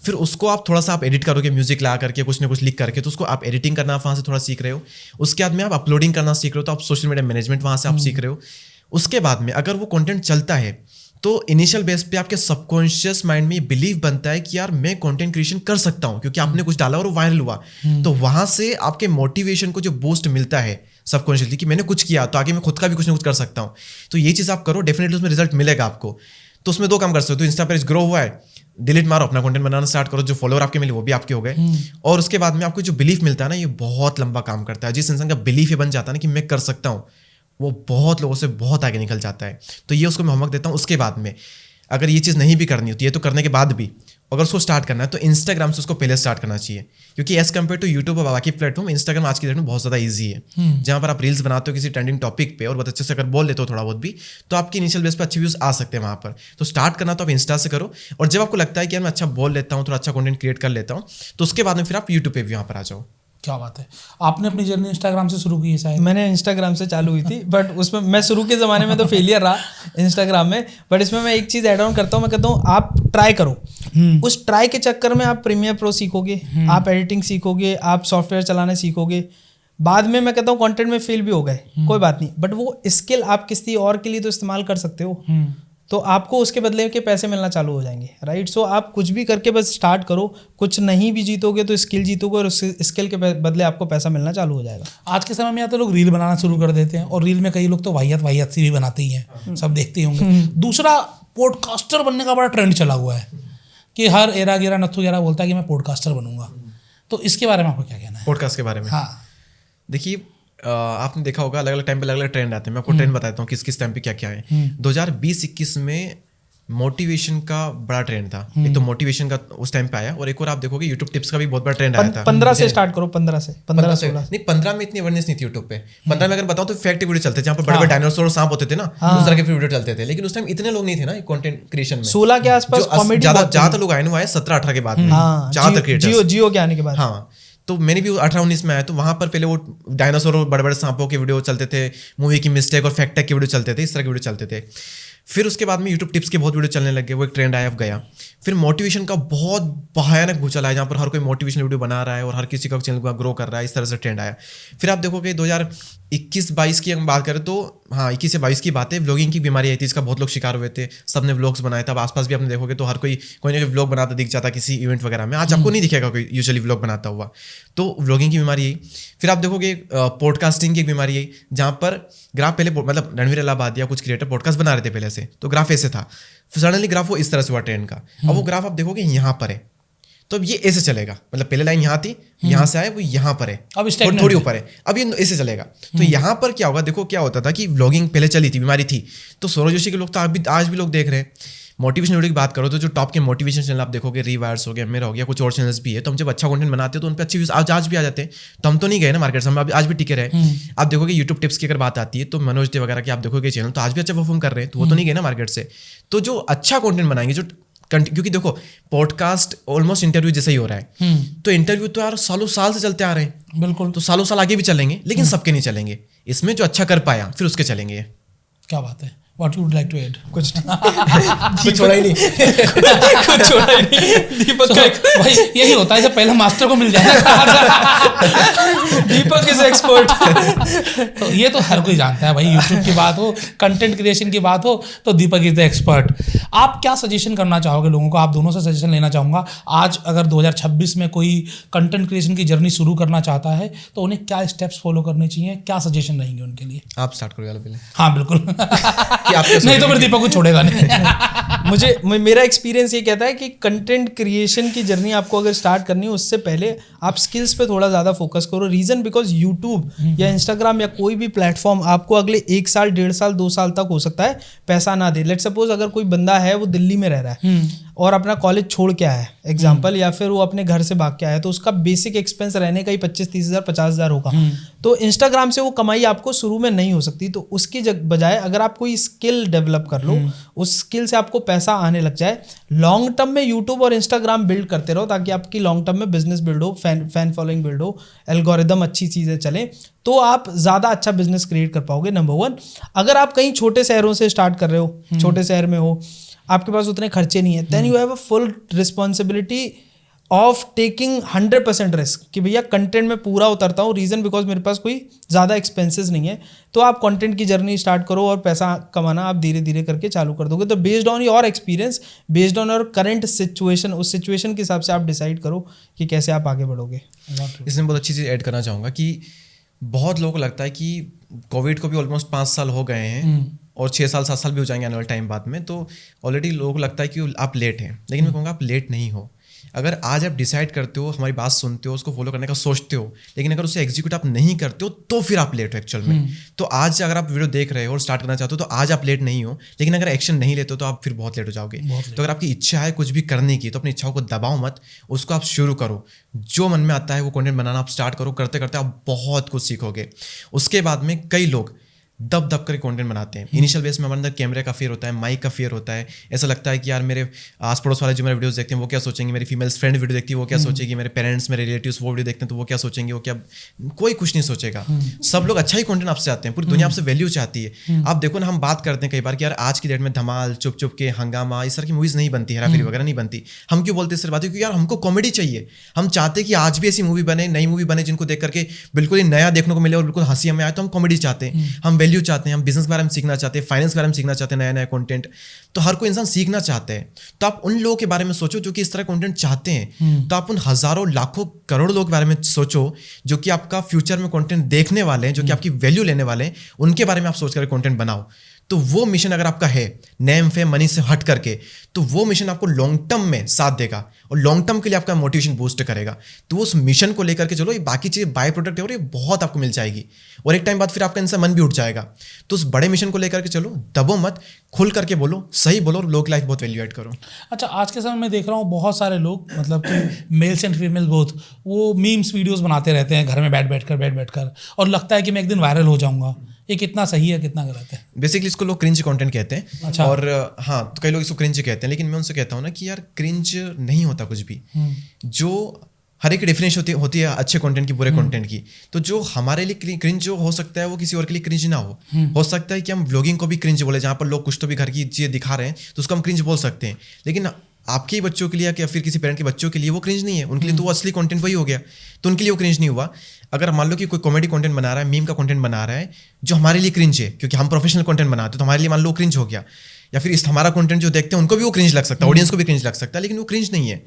फिर उसको आप थोड़ा सा आप एडिट करोगे, म्यूजिक ला करके, कुछ ना कुछ लिख करके, तो उसको आप एडिटिंग करना आप वहाँ से थोड़ा सीख रहे हो। उसके बाद में आप अपलोडिंग करना सीख रहे हो, तो आप सोशल मीडिया मैनेजमेंट वहाँ से आप सीख रहे हो। उसके बाद में अगर वो कंटेंट चलता है तो इनिशियल बेस पे आपके सबकॉन्शियस माइंड में ये बिलीव बनता है कि यार मैं कंटेंट क्रिएशन कर सकता हूँ, क्योंकि आपने कुछ डाला और वो वायरल हुआ। तो वहाँ से आपके मोटिवेशन को जो बूस्ट मिलता है सबकॉन्शियसली, कि मैंने कुछ किया तो आगे मैं खुद का भी कुछ ना कुछ कर सकता हूँ। तो ये चीज़ आप करो, डेफिनेटली उसमें रिजल्ट मिलेगा आपको। तो उसमें दो काम कर सकते हो। तो इंस्टा पेज ग्रो हुआ है, डिलीट मारो, अपना कंटेंट बनाना स्टार्ट करो, जो फॉलोअर आपके मिले वो भी आपके हो गए। और उसके बाद में आपको जो बिलीफ मिलता है ना, ये बहुत लंबा काम करता है। जिस इंसान का बिलीफ ये बन जाता है ना कि मैं कर सकता हूँ, वो बहुत लोगों से बहुत आगे निकल जाता है। तो ये उसको मैं होमवर्क देता हूँ। उसके बाद में अगर ये चीज़ नहीं भी करनी होती है, तो करने के बाद भी अगर उसको स्टार्ट करना है तो इंस्टाग्राम से उसको पहले स्टार्ट करना चाहिए, क्योंकि एज कम्पेयर टू यूट्यूब और बाकी प्लेटफॉर्म, इंस्टाग्राम आज की डेट में बहुत ज़्यादा ईजी है। जहाँ पर आप रील्स बनाते हो किसी ट्रेंडिंग टॉपिक पे और बहुत अच्छे से अगर बोल लेते हो थोड़ा बहुत भी, तो आपकी इनिशियल बेस पे अच्छे व्यूज़ आ सकते हैं वहाँ पर। तो स्टार्ट करना तो आप इंस्टा से करो, और जब आपको लगता है कि यार मैं अच्छा बोल लेता हूँ, थोड़ा अच्छा कंटेंट क्रिएट कर लेता हूँ, तो उसके बाद में फिर आप यूट्यूब पे भी यहाँ पर आ जाओ। क्या बात है, आपने अपनी जर्नी इंस्टाग्राम से शुरू की है शायद? मैंने इंस्टाग्राम से चालू हुई थी, बट उसमें मैं शुरू के ज़माने में तो फेलियर रहा इंस्टाग्राम में। बट इसमें मैं एक चीज़ ऐड ऑन करता हूँ, मैं कहता हूँ आप ट्राई करो। उस ट्राई के चक्कर में आप प्रीमियर प्रो सीखोगे, आप एडिटिंग सीखोगे, आप सॉफ्टवेयर चलाने सीखोगे। बाद में मैं कहता हूँ कंटेंट में फेल भी हो गए, कोई बात नहीं, बट वो स्किल आप किसी और के लिए तो इस्तेमाल कर सकते हो, तो आपको उसके बदले के पैसे मिलना चालू हो जाएंगे, राइट। सो आप कुछ भी करके बस स्टार्ट करो। कुछ नहीं भी जीतोगे तो स्किल जीतोगे, और उस स्किल के बदले आपको पैसा मिलना चालू हो जाएगा। आज के समय में या तो लोग रील बनाना शुरू कर देते हैं, और रील में कई लोग तो वाहियात सी भी बनाते ही हैं, सब देखते ही होंगे। दूसरा, पॉडकास्टर बनने का बड़ा ट्रेंड चला हुआ है कि हर एरा गिरा नत्थु गिरा बोलता है कि मैं पॉडकास्टर बनूंगा। तो इसके बारे में आपको क्या कहना है? पॉडकास्ट के बारे में? हाँ, देखिए, आपने देखा होगा अलग अलग टाइम पे अलग अलग ट्रेंड आते हैं। मैं आपको ट्रेंड बताता हूँ किस किस टाइम पे क्या क्या है। 2020-21 में मोटिवेशन का बड़ा ट्रेंड था। एक तो मोटिवेशन का उस टाइम पे आया, और एक और आप देखोगे यूट्यूब टिप्स का भी बहुत बड़ा ट्रेंड आया था। 15 से स्टार्ट करो, 15 से 16 नहीं, 15 में इतनी अवेयरनेस नहीं थी यूट्यूब पे। 15 में अगर बताऊं तो फैक्ट वीडियो चलते थे, जहाँ पर बड़े बड़े डायनासोर और सांप होते थे ना, उस तरह के वीडियो चलते थे। लेकिन उस टाइम इतने लोग नहीं थे ना कंटेंट क्रिएशन में। 16 के आसपास कॉमेडी ज्यादा लोग आए ना, वो आए 17-18 के बाद में, ज्यादातर क्रिएटर्स। जियो के आने के बाद। हाँ, तो मैंने भी 18-19 में आया, तो वहां पर पहले वो डायनासोर और बड़े बड़े सांपों के वीडियो चलते थे, मूवी की मिस्टेक और फैक्ट के वीडियो चलते थे, इस तरह के वीडियो चलते थे। फिर उसके बाद में यूट्यूब टिप्स के बहुत वीडियो चलने लगे, वो एक ट्रेंड आया, गया। फिर मोटिवेशन का बहुत भयानक भूचाल आया, जहाँ पर हर कोई मोटिवेशनल वीडियो बना रहा है और हर किसी का चैनल ग्रो कर रहा है, इस तरह से ट्रेंड आया। फिर आप देखोगे 2021-22 की हम बात करें तो, हाँ 21 से 22 की बात है, व्लॉगिंग की बीमारी आई थी, इसका बहुत लोग शिकार हुए थे, सबने व्लॉग्स बनाए थे। अब आसपास भी आपने देखोगे तो हर कोई ना कोई व्लॉग बनाता दिख जाता किसी इवेंट वगैरह में। आज आपको नहीं दिखेगा कोई यूजुअली व्लॉग बनाता हुआ। तो व्लॉगिंग की बीमारी आई। फिर आप देखोगे पॉडकास्टिंग की एक बीमारी आई, जहाँ पर ग्राफ पहले मतलब रणवीर इलाहाबादी या कुछ क्रिएटर पॉडकास्ट बना रहे थे पहले से, तो ग्राफ ऐसे था। फिर सडनली ग्राफ वो इस तरह से हुआ ट्रेंड का। अब वो ग्राफ आप देखोगे यहाँ पर है, तो अब ये ऐसे चलेगा, मतलब पहले लाइन यहाँ थी, यहाँ से आए वो यहाँ पर है, अब थोड़ी ऊपर है, अब ये ऐसे चलेगा। तो यहाँ पर क्या होगा, देखो क्या होता था कि व्लॉगिंग पहले चली थी, बीमारी थी, तो सौरभ जोशी के लोग तो आज भी लोग देख रहे हैं। मोटिवेशन वीडियो की बात करो तो जो टॉप के मोटिवेशन चैनल आप देखोगे, रीवायर्स हो गया, मेरा हो गया, कुछ और चैनल्स भी है, तो हम जब अच्छा कंटेंट बनाते हैं तो उन पर अच्छी व्यूज आज भी आ जाते हैं। तो हम तो नहीं गए ना मार्केट से, हम आज भी टिके रहे। आप देखोगे यूट्यूब टिप्स की अगर बात आती है तो मनोज दे वगैरह की आप देखोगे चैनल, तो आज भी अच्छा परफॉर्म कर रहे हैं, तो वो तो नहीं गए ना मार्केट से। तो जो अच्छा कंटेंट बनाएंगे, जो क्योंकि देखो पॉडकास्ट ऑलमोस्ट इंटरव्यू जैसा ही हो रहा है, तो इंटरव्यू तो यार सालों साल से चलते आ रहे हैं, बिल्कुल, तो सालों साल आगे भी चलेंगे, लेकिन सबके नहीं चलेंगे। इसमें जो अच्छा कर पाया फिर उसके चलेंगे। क्या बात है। What you would like to add? कुछ छोड़ा ही नहीं। कुछ छोड़ा ही नहीं। दीपक का भाई यही होता है जब पहले मास्टर को मिल जाए। दीपक इज एक्सपर्ट। तो ये तो हर कोई जानता है भाई, यूट्यूब की बात हो, कंटेंट क्रिएशन की बात हो, तो दीपक इज द एक्सपर्ट। आप क्या सजेशन करना चाहोगे लोगों को? आप दोनों से सजेशन लेना चाहूँगा। आज अगर 2026 में कोई कंटेंट क्रिएशन की जर्नी शुरू करना चाहता है तो उन्हें क्या स्टेप्स फॉलो करने चाहिए, क्या सजेशन रहेंगे उनके लिए? आप स्टार्ट करो यार पहले। हाँ बिल्कुल। नहीं तो फिर दीपक को छोड़ेगा नहीं। मेरा एक्सपीरियंस ये कहता है कि कंटेंट क्रिएशन की जर्नी आपको अगर स्टार्ट करनी है, उससे पहले आप स्किल्स पे थोड़ा ज़्यादा फोकस करो। रीज़न बिकॉज यूट्यूब या इंस्टाग्राम या कोई भी प्लेटफॉर्म आपको अगले 1 साल, 1.5 साल, 2 साल तक हो सकता है पैसा ना दे। लेट्स सपोज अगर कोई बंदा है वो दिल्ली में रह रहा है और अपना कॉलेज छोड़ के आया है एग्जाम्पल, या फिर वो अपने घर से भाग के आया, तो उसका बेसिक एक्सपेंस रहने का ही 25-30 हज़ार 50 हज़ार होगा। तो इंस्टाग्राम से वो कमाई आपको शुरू में नहीं हो सकती। तो उसकी बजाय अगर आप कोई स्किल डेवलप कर लो, उस स्किल से आपको पैसा आने लग जाए, लॉन्ग टर्म में यूट्यूब और इंस्टाग्राम बिल्ड करते रहो ताकि आपकी लॉन्ग टर्म में बिजनेस बिल्ड हो, फैन फॉलोइंग बिल्ड हो, एल्गोरिदम अच्छी चीज़ें चले, तो आप ज़्यादा अच्छा बिजनेस क्रिएट कर पाओगे। नंबर 1, अगर आप कहीं छोटे शहरों से स्टार्ट कर रहे हो, छोटे शहर में हो, आपके पास उतने खर्चे नहीं है, then you have a full responsibility of taking 100% risk कि भैया कंटेंट में पूरा उतरता हूँ। रीज़न बिकॉज मेरे पास कोई ज़्यादा एक्सपेंसेस नहीं है। तो आप कंटेंट की जर्नी स्टार्ट करो और पैसा कमाना आप धीरे धीरे करके चालू कर दोगे। तो based on your experience, based on your current situation, उस सिचुएशन के हिसाब से आप डिसाइड करो कि कैसे आप आगे बढ़ोगे। इसमें बहुत अच्छी चीज़ ऐड करना चाहूँगा कि बहुत लोगों को लगता है कि कोविड को भी ऑलमोस्ट 5 साल हो गए हैं और 6 साल 7 साल भी हो जाएंगे आने वाले टाइम बाद में, तो ऑलरेडी लोगों को लगता है कि आप लेट हैं। लेकिन मैं कहूँगा आप लेट नहीं हो। अगर आज आप डिसाइड करते हो, हमारी बात सुनते हो, उसको फॉलो करने का सोचते हो, लेकिन अगर उसे एग्जीक्यूट आप नहीं करते हो तो फिर आप लेट हो एक्चुअल में। तो आज अगर आप वीडियो देख रहे हो और स्टार्ट करना चाहते हो तो आज आप लेट नहीं हो, लेकिन अगर एक्शन नहीं लेते हो तो आप फिर बहुत लेट हो जाओगे। तो अगर आपकी इच्छा है कुछ भी करने की तो अपनी इच्छाओं को दबाओ मत, उसको आप शुरू करो। जो मन में आता है वो कंटेंट बनाना आप स्टार्ट करो। करते करते आप बहुत कुछ सीखोगे। उसके बाद में कई लोग दब दब कर कंटेंट बनाते हैं। इनिशियल बेस में हमारे अंदर कैमरे का फियर होता है, माइक का फियर होता है। ऐसा लगता है कि यार मेरे आस पड़ोस वाले जो मेरे वीडियोस देखते हैं वो क्या सोचेंगे, मेरी फीमेल फ्रेंड वीडियो देखती है वो क्या सोचेगी, मेरे पेरेंट्स, मेरे रिलेटिव्स वो वीडियो देखते हैं तो वो क्या सोचेंगे, वो क्या, कोई कुछ नहीं सोचेगा। सब लोग अच्छा ही कंटेंट आपसे चाहते हैं, पूरी दुनिया आपसे वैल्यू चाहती है। आप देखो ना, हम बात करते हैं कई बार कि यार आज की डेट में धमाल, चुप चुप के, हंगामा, इस तरह की मूवीज नहीं बनती, हेराफेरी वगैरह नहीं बनती। हम क्यों बोलते हैं सिर्फ बात है क्योंकि यार हमको कॉमेडी चाहिए। हम चाहते हैं कि आज भी ऐसी मूवी बने, नई मूवी बने जिनको देख करके बिल्कुल ही नया देखने को मिले और बिल्कुल हंसी हमें आए। तो हम कॉमेडी चाहते हैं, हम वैल्यू चाहते हैं, हम बिजनेस के बारे में सीखना चाहते हैं, फाइनेंस के बारे में सीखना चाहते हैं, नया नया कंटेंट। तो हर कोई इंसान सीखना चाहते हैं। तो आप उन लोगों के बारे में सोचो जो कि इस तरह कंटेंट चाहते हैं। तो आप उन हजारों, लाखों, करोड़ों लोगों के बारे में सोचो जो कि आपका फ्यूचर में कंटेंट देखने वाले हैं, जो कि आपकी वैल्यू लेने वाले हैं। उनके बारे में आप सोच कर कंटेंट बनाओ। तो वो मिशन अगर आपका है नेम फेम मनी से हट करके, तो वो मिशन आपको लॉन्ग टर्म में साथ देगा और लॉन्ग टर्म के लिए आपका मोटिवेशन बूस्ट करेगा। तो उस मिशन को लेकर के चलो, ये बाकी चीज़ें बाय प्रोडक्ट है और ये बहुत आपको मिल जाएगी और एक टाइम बाद फिर आपका इनसे मन भी उठ जाएगा। तो उस बड़े मिशन को लेकर के चलो, दबो मत, खुल करके बोलो, सही बोलो और लोगों की लाइफ बहुत वैल्यू ऐड करो। अच्छा, आज के समय में देख रहा हूँ बहुत सारे लोग, मतलब कि मेल्स एंड फीमेल्स बोथ, वो मीम्स वीडियोस बनाते रहते हैं घर में बैठ कर और लगता है कि मैं एक दिन वायरल हो जाऊंगा। ये कितना सही है, कितना गलत है? बेसिकली इसको लोग क्रिंज कंटेंट कहते हैं। अच्छा। और हाँ, तो कई लोग इसको क्रिंज कहते हैं, लेकिन मैं उनसे कहता हूँ ना कि यार क्रिंज नहीं होता कुछ भी। जो हर एक डेफिनेशन होती है अच्छे कंटेंट की, बुरे कंटेंट की। तो जो हमारे लिए क्रिंज जो हो सकता है वो किसी और के लिए क्रिंज ना हो सकता है कि हम व्लॉगिंग को भी क्रिंज बोले, जहाँ पर लोग कुछ तो भी घर की चीज़ें दिखा रहे हैं तो उसको हम क्रिंज बोल सकते हैं। लेकिन आपके ही बच्चों के लिए या फिर किसी पेरेंट के बच्चों के लिए वो क्रिंज नहीं है, उनके लिए तो वो असली कंटेंट वही हो गया, तो उनके लिए वो क्रिंज नहीं हुआ। अगर मान लो कि कोई कॉमेडी कंटेंट बना रहा है, मीम का कंटेंट बना रहा है, जो हमारे लिए क्रिंज है क्योंकि हम प्रोफेशनल कंटेंट बनाते हैं, तो हमारे लिए मान लो क्रिंज हो गया। या फिर इस हमारा कंटेंट जो देखते हैं उनको भी वो क्रिंज लग सकता है, ऑडियंस को भी क्रिंज लग सकता है, लेकिन वो क्रिंज नहीं है।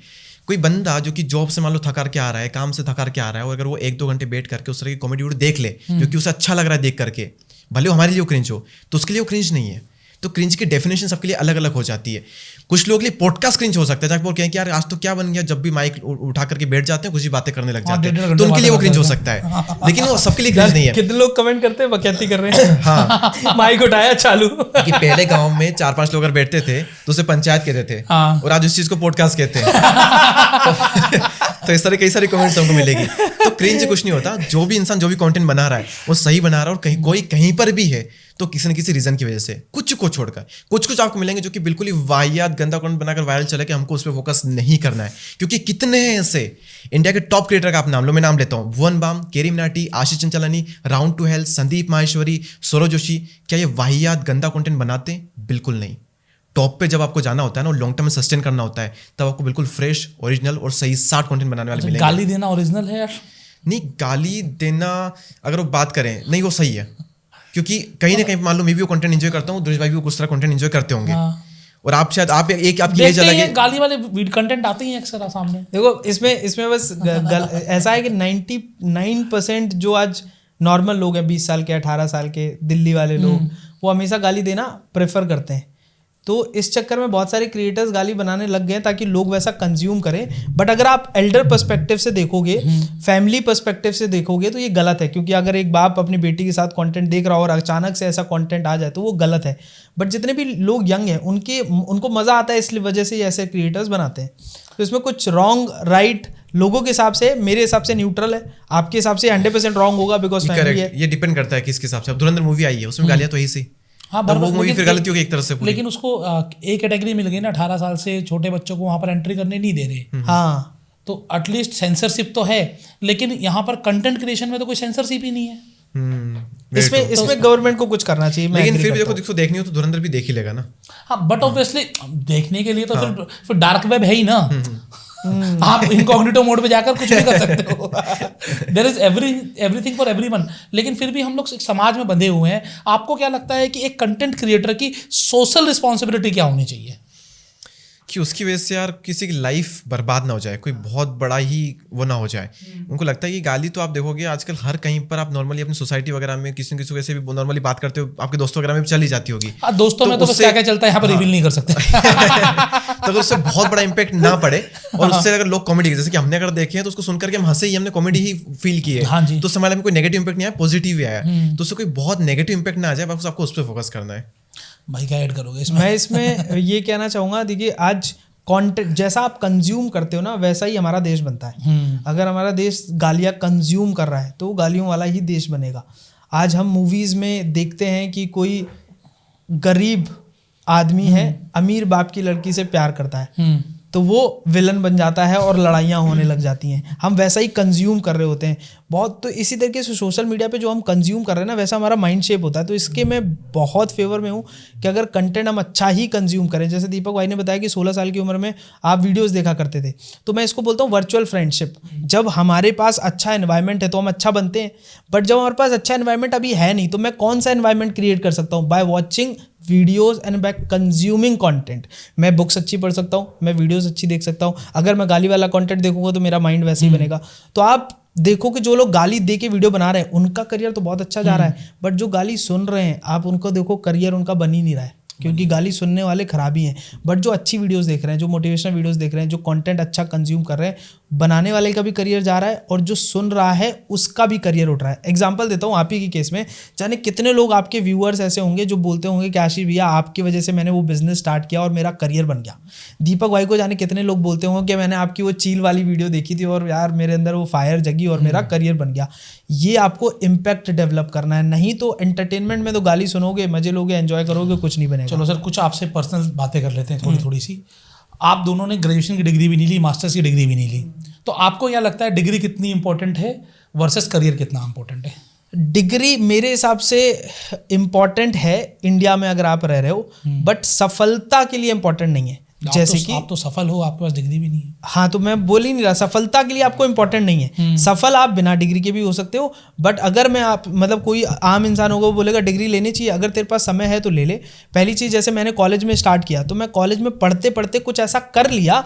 कोई बंदा जो कि जॉब से मान लो थकार के आ रहा है, काम से थकार के आ रहा है, और अगर वो 1-2 घंटे बैठ करके उस तरह की कॉमेडी वीडियो देख ले क्योंकि उसे अच्छा लग रहा है देख करके, भले वो हमारे लिए क्रिंज हो, तो उसके लिए वो क्रिंज नहीं है। तो क्रिंज की डेफिनेशन सबके लिए अलग अलग हो जाती है। कुछ लोगों के लिए पॉडकास्ट क्रिंज हो सकता है, जहाँ वो कहें कि यार आज तो क्या बन गया, जब भी माइक उठा करके बैठ जाते हैं कुछ ही बातें करने लग जाते हैं, तो उनके लिए वो क्रिंज हो सकता है, लेकिन वो सबके लिए क्रिंज नहीं है। कितने लोग कमेंट करते हैं बकैती कर रहे हैं। हाँ, माइक उठाया चालू। कि पहले गांव में 4-5 लोग अगर बैठते थे तो उसे पंचायत कहते थे, और आज उस चीज को पॉडकास्ट कहते हैं। तो इस तरह कई सारी कमेंट्स हमको मिलेगी। तो क्रिंज कुछ नहीं होता, जो भी इंसान जो भी कंटेंट बना रहा है वो सही बना रहा है, और कहीं कोई कहीं पर भी है तो किसी न किसी रीजन की वजह से, कुछ को छोड़कर कुछ आपको मिलेंगे जो कि बिल्कुल ही वाहियात गंदा कंटेंट बनाकर वायरल चले कि हमको उस पर फोकस नहीं करना है। क्योंकि कितने हैं ऐसे इंडिया के टॉप क्रिएटर का आप नाम लो, मैं नाम लेता हूँ, Bhuvan Bam, Carry Minati, Ashish Chanchlani, round two hell, Sandeep Maheshwari, Saurabh Joshi, क्या ये वाहियात गंदा कंटेंट बनाते हैं? बिल्कुल नहीं। टॉप पे जब आपको जाना होता है ना, लॉन्ग टर्म में सस्टेन करना होता है, तब आपको बिल्कुल फ्रेश, ओरिजिनल और सही साठ कंटेंट बनाने वाले मिलेंगे। गाली देना ओरिजिनल है यार? नहीं, गाली देना अगर वो बात करें, नहीं वो सही है, क्योंकि कहीं ना कहीं मान लो मैं भी वो कंटेंट एंजॉय करता हूँ, दुर्ज भाई भी वो कुछ तरह कंटेंट एंजोय करते होंगे, और आप शायद आप एक आपकी एज अलग है, गाली वाले कंटेंट आते ही अक्सर सामने। देखो इसमें बस ऐसा है कि 99% जो आज नॉर्मल लोग हैं, 20 साल के, 18 साल के दिल्ली वाले लोग, वो हमेशा गाली देना प्रेफर करते हैं। तो इस चक्कर में बहुत सारे क्रिएटर्स गाली बनाने लग गए ताकि लोग वैसा कंज्यूम करें। बट अगर आप एल्डर पर्सपेक्टिव से देखोगे, फैमिली पर्सपेक्टिव से देखोगे, तो ये गलत है। क्योंकि अगर एक बाप अपनी बेटी के साथ कंटेंट देख रहा हो और अचानक से ऐसा कंटेंट आ जाए तो वो गलत है। बट जितने भी लोग यंग हैं उनको मज़ा आता है, इसलिए वजह से ऐसे क्रिएटर्स बनाते हैं। तो इसमें कुछ रॉन्ग राइट लोगों के हिसाब से, मेरे हिसाब से न्यूट्रल है, आपके हिसाब से 100% रॉन्ग होगा, बिकॉज फैमिली है। ये डिपेंड करता है किसके हिसाब से। अब धुरंधर मूवी आई है, उसमें गालियां तो यही सी, हाँ, तो वो मूवी फिर गलती होगी एक तरह से पूरी। लेकिन उसको एक कैटेगरी मिल गई ना, 18 साल से छोटे बच्चों को वहां पर एंट्री करने नहीं दे रहे। हाँ, तो एटलीस्ट सेंसरशिप तो है, लेकिन यहाँ पर कंटेंट क्रिएशन में तो कोई सेंसरशिप ही नहीं है। इसमें गवर्नमेंट को कुछ करना चाहिए। लेकिन फिर भी देखो देखनी हो तो धुरंधर भी देख ही लेगा ना। हाँ, बट ऑब्वियसली देखने के लिए तो फिर डार्क वेब है ही ना। आप इनकॉग्निटो मोड पे जाकर कुछ भी कर सकते हो। There is everything for everyone. लेकिन फिर भी हम लोग एक समाज में बंधे हुए हैं। आपको क्या लगता है कि एक कंटेंट क्रिएटर की सोशल रिस्पॉन्सिबिलिटी क्या होनी चाहिए कि उसकी वजह से यार किसी की लाइफ बर्बाद ना हो जाए, कोई बहुत बड़ा ही वो ना हो जाए। उनको लगता है कि गाली तो आप देखोगे आजकल हर कहीं पर, आप नॉर्मली अपनी सोसाइटी वगैरह में किसी न किसी वैसे भी नॉर्मली बात करते हो, आपके दोस्तों वगैरह में भी चली जाती होगी। दोस्तों में तो क्या क्या चलता है यहाँ पर रिवील नहीं कर सकते। तो अगर उससे बहुत बड़ा इंपैक्ट ना पड़े, और उससे अगर लोग कॉमेडी, जैसे कि हमने अगर देखे हैं तो उसको सुनकर के हम हंसे ही, हमने कॉमेडी ही फील की है, तो उससे हमारे में कोई नेगेटिव इंपैक्ट नहीं आया, पॉजिटिव ही आया। तो उससे कोई बहुत नेगेटिव इंपैक्ट ना आ जाए, बस आपको उस पर फोकस करना है। भाई क्या ऐड करोगे इसमें? मैं इसमें ये कहना चाहूँगा, देखिए आज कंटेंट जैसा आप कंज्यूम करते हो ना, वैसा ही हमारा देश बनता है। अगर हमारा देश गालियाँ कंज्यूम कर रहा है तो गालियों वाला ही देश बनेगा। आज हम मूवीज़ में देखते हैं कि कोई गरीब आदमी है, अमीर बाप की लड़की से प्यार करता है, तो वो विलन बन जाता है और लड़ाइयाँ होने लग जाती हैं। हम वैसा ही कंज्यूम कर रहे होते हैं बहुत। तो इसी तरीके से सोशल मीडिया पे जो हम कंज्यूम कर रहे हैं ना, वैसा हमारा माइंड शेप होता है। तो इसके मैं बहुत फेवर में हूँ कि अगर कंटेंट हम अच्छा ही कंज्यूम करें। जैसे दीपक भाई ने बताया कि 16 साल की उम्र में आप वीडियोज़ देखा करते थे, तो मैं इसको बोलता हूँ वर्चुअल फ्रेंडशिप। जब हमारे पास अच्छा एनवायरनमेंट है तो हम अच्छा बनते हैं, बट जब हमारे पास अच्छा एनवायरनमेंट अभी है नहीं, तो मैं कौन सा एनवायरनमेंट क्रिएट कर सकता हूँ? By watching videos and bye consuming content. मैं बुक्स अच्छी पढ़ सकता हूँ, मैं वीडियोस अच्छी देख सकता हूँ। अगर मैं गाली वाला कंटेंट देखूंगा तो मेरा माइंड वैसे ही बनेगा। तो आप देखो कि जो लोग गाली दे के वीडियो बना रहे हैं उनका करियर तो बहुत अच्छा जा रहा है, बट जो गाली सुन रहे हैं आप उनको देखो, करियर उनका बन ही नहीं रहा है, क्योंकि गाली सुनने वाले खराब ही हैं। बट जो अच्छी वीडियोस देख रहे हैं, जो मोटिवेशनल वीडियोस देख रहे हैं, जो कंटेंट अच्छा कंज्यूम कर रहे हैं, बनाने वाले का भी करियर जा रहा है और जो सुन रहा है उसका भी करियर उठ रहा है। एग्जांपल देता हूँ आप ही के केस में, जाने कितने लोग आपके व्यूअर्स ऐसे होंगे जो बोलते होंगे कि आशीष भैया आपकी वजह से मैंने वो बिजनेस स्टार्ट किया और मेरा करियर बन गया। दीपक भाई को जाने कितने लोग बोलते होंगे कि मैंने आपकी वो चील वाली वीडियो देखी थी और यार मेरे अंदर वो फायर जगी और मेरा करियर बन गया। ये आपको इम्पैक्ट डेवलप करना है, नहीं तो एंटरटेनमेंट में तो गाली सुनोगे, मजे लोगे, एंजॉय करोगे, कुछ नहीं बनेगा। चलो सर, कुछ आपसे पर्सनल बातें कर लेते हैं थोड़ी थोड़ी सी। आप दोनों ने ग्रेजुएशन की डिग्री भी नहीं ली, मास्टर्स की डिग्री भी नहीं ली, तो आपको क्या लगता है डिग्री कितनी इंपॉर्टेंट है वर्सेस करियर कितना इंपॉर्टेंट है? डिग्री मेरे हिसाब से इम्पॉर्टेंट है इंडिया में अगर आप रह रहे हो, बट सफलता के लिए इम्पॉर्टेंट नहीं है। जैसे कि आप तो सफल हो, आपके पास डिग्री भी नहीं है। हाँ, तो मैं बोल ही नहीं रहा, सफलता के लिए आपको इंपॉर्टेंट नहीं है। सफल आप बिना डिग्री के भी हो सकते हो, बट अगर मैं आप मतलब कोई आम इंसान होगा वो बोलेगा डिग्री लेनी चाहिए, अगर तेरे पास समय है तो ले ले। पहली चीज़, जैसे मैंने कॉलेज में स्टार्ट किया तो मैं कॉलेज में पढ़ते पढ़ते कुछ ऐसा कर लिया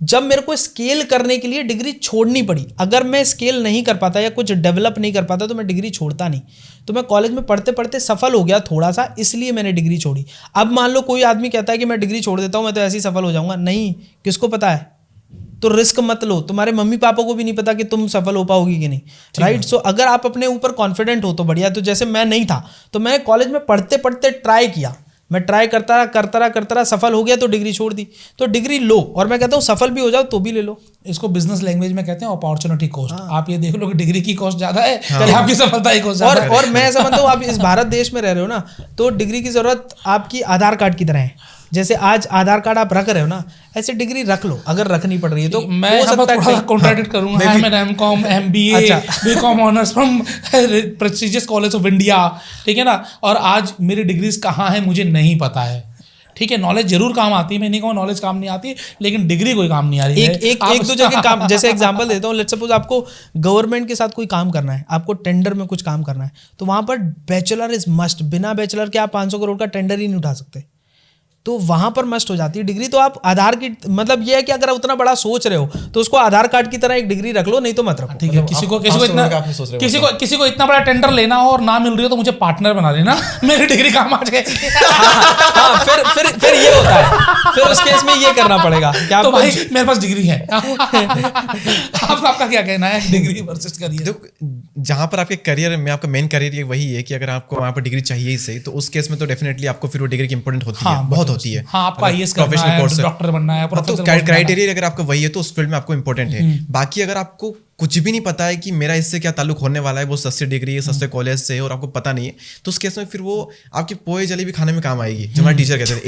जब मेरे को स्केल करने के लिए डिग्री छोड़नी पड़ी। अगर मैं स्केल नहीं कर पाता या कुछ डेवलप नहीं कर पाता तो मैं डिग्री छोड़ता नहीं। तो मैं कॉलेज में पढ़ते पढ़ते सफल हो गया थोड़ा सा, इसलिए मैंने डिग्री छोड़ी। अब मान लो कोई आदमी कहता है कि मैं डिग्री छोड़ देता हूँ, मैं तो ऐसे ही सफल हो जाऊंगा, नहीं, किसको पता है? तो रिस्क मत लो, तुम्हारे मम्मी पापा को भी नहीं पता कि तुम सफल हो पाओगी कि नहीं, राइट? सो अगर आप अपने ऊपर कॉन्फिडेंट हो तो बढ़िया। तो जैसे मैं नहीं था तो मैंने कॉलेज में पढ़ते पढ़ते ट्राई किया, मैं ट्राई करता रहा, सफल हो गया तो डिग्री छोड़ दी। तो डिग्री लो, और मैं कहता हूँ सफल भी हो जाओ तो भी ले लो। इसको बिजनेस लैंग्वेज में कहते हैं अपॉर्चुनिटी कॉस्ट। आप ये देख लो कि डिग्री की कॉस्ट ज्यादा है या आपकी सफलता की कॉस्ट ज्यादा है। और मैं ऐसा मानता हूँ, आप इस भारत देश में रह रहे हो ना, तो डिग्री की जरूरत आपकी आधार कार्ड की तरह है। जैसे आज आधार कार्ड आप रख रहे हो ना, ऐसे डिग्री रख लो अगर रखनी पड़ रही है तो। मैं थोड़ा कॉन्ट्रैडिक्ट करूंगा। मैं MCom, MBA, BCom honours from prestigious college of India, ठीक है ना, और आज मेरी डिग्रीज कहाँ है मुझे नहीं पता है। ठीक है, नॉलेज जरूर काम आती है, मैं नहीं कहूँ नॉलेज काम नहीं आती, लेकिन डिग्री कोई काम नहीं आ रही है। एक दो जगह काम, जैसे एग्जांपल देता हूँ, लेट्स सपोज आपको गवर्नमेंट के साथ कोई काम करना है, आपको टेंडर में कुछ काम करना है, तो वहां पर बैचलर इज मस्ट। बिना बैचलर के आप 500 करोड़ का टेंडर ही नहीं उठा सकते, तो वहां पर मस्ट हो जाती है डिग्री। तो आप आधार की मतलब ये है कि अगर उतना बड़ा सोच रहे हो तो उसको आधार कार्ड की तरह एक डिग्री रख लो, नहीं तो मत रखो। ठीक है, किसी को इतना बड़ा टेंडर लेना हो और ना मिल रही हो तो मुझे पार्टनर बना लेना, मेरी डिग्री काम आ जाए। फिर ये होता है, फिर उस केस में ये करना पड़ेगा क्या? तो भाई मेरे पास डिग्री है। आपका क्या कहना है डिग्री वर्सेस करियर? देखो, जहां पर आपके करियर में आपका मेन करियर वही है कि अगर आपको वहां पर डिग्री चाहिए ही सही, तो उस केस में तो डेफिनेटली आपको फिर वो डिग्री की इंपॉर्टेंट होती है, बहुत होती है। हाँ, आपको आईएएस करना है, डॉक्टर बनना है, तो क्राइटेरिया अगर आपका वही है तो उस फील्ड में आपको इंपॉर्टेंट है। बाकी अगर आपको कुछ भी नहीं पता है कि मेरा इससे क्या ताल्लुक होने वाला है, वो सस्ती डिग्री है, सस्ते कॉलेज से, और आपको पता नहीं है, तो उस केस में फिर वो आपकी पोहे जलेबी खाने में काम आएगी। जो हमारे टीचर कहते थे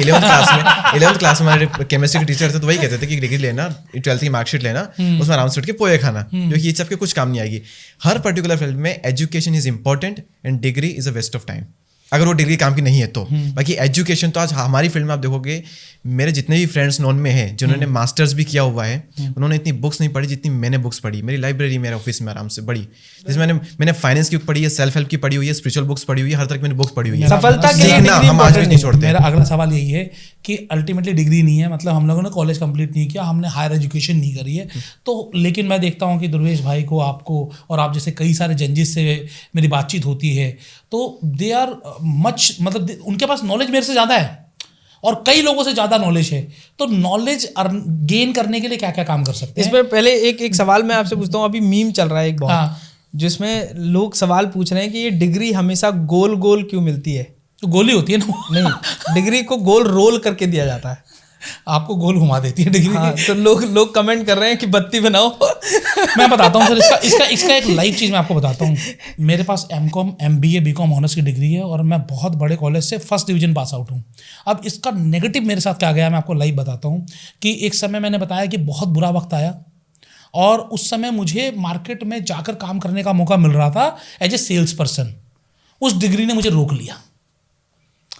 11th क्लास में हमारे केमिस्ट्री के टीचर थे, तो वही कहते थे कि डिग्री लेना, 12th की मार्कशीट लेना, उसमें आराम से उठ के पोहे खाना, जो कि ये सबके कुछ काम नहीं आएगी। हर पर्टिकुलर फील्ड में education is important and degree is a waste of time, अगर वो डिग्री काम की नहीं है तो। बाकी एजुकेशन तो आज हमारी फील्ड में आप देखोगे, मेरे जितने भी फ्रेंड्स नॉन में हैं जिन्होंने मास्टर्स भी किया हुआ है, उन्होंने इतनी बुक्स नहीं पढ़ी जितनी मैंने बुक्स पढ़ी। मेरी लाइब्रेरी मेरे ऑफिस में आराम से बड़ी, जिसमें मैंने फाइनेंस की बुक पढ़ी है, सेल्फ हेल्प की पढ़ी हुई है, स्पिरिचुअल बुक्स पढ़ी हुई है, हर तरह की मैंने बुक्स पढ़ी हुई है। सफलता के लिए हम आज भी नहीं छोड़ते। मेरा अगला सवाल यही है कि अल्टीमेटली डिग्री नहीं है, मतलब हम लोगों ने कॉलेज कंप्लीट नहीं किया, हमने हायर एजुकेशन नहीं करी है, तो लेकिन मैं देखता हूँ कि दुर्वेश भाई को, आपको और आप जैसे कई सारे जजेस से मेरी बातचीत होती है, तो दे आर मच, मतलब उनके पास नॉलेज मेरे से ज़्यादा है और कई लोगों से ज़्यादा नॉलेज है। तो नॉलेज गेन करने के लिए क्या क्या काम कर सकते हैं? इसमें पहले एक सवाल मैं आपसे पूछता हूँ। अभी मीम चल रहा है एक बहुत, जिसमें लोग सवाल पूछ रहे हैं कि ये डिग्री हमेशा गोल गोल क्यों मिलती है? तो गोली होती है ना? नहीं, डिग्री को गोल रोल करके दिया जाता है, आपको गोल घुमा देती है डिग्री। हाँ, तो लोग कमेंट कर रहे हैं कि बत्ती बनाओ। मैं बताता हूँ सर, इसका एक लाइव चीज़ मैं आपको बताता हूँ। मेरे पास एमकॉम, एमबीए, बीकॉम ऑनर्स की डिग्री है और मैं बहुत बड़े कॉलेज से फर्स्ट डिवीजन पास आउट हूँ। अब इसका नेगेटिव मेरे साथ क्या गया मैं आपको लाइव बताता हूँ कि एक समय मैंने बताया कि बहुत बुरा वक्त आया और उस समय मुझे मार्केट में जाकर काम करने का मौका मिल रहा था एज ए सेल्स पर्सन। उस डिग्री ने मुझे रोक लिया।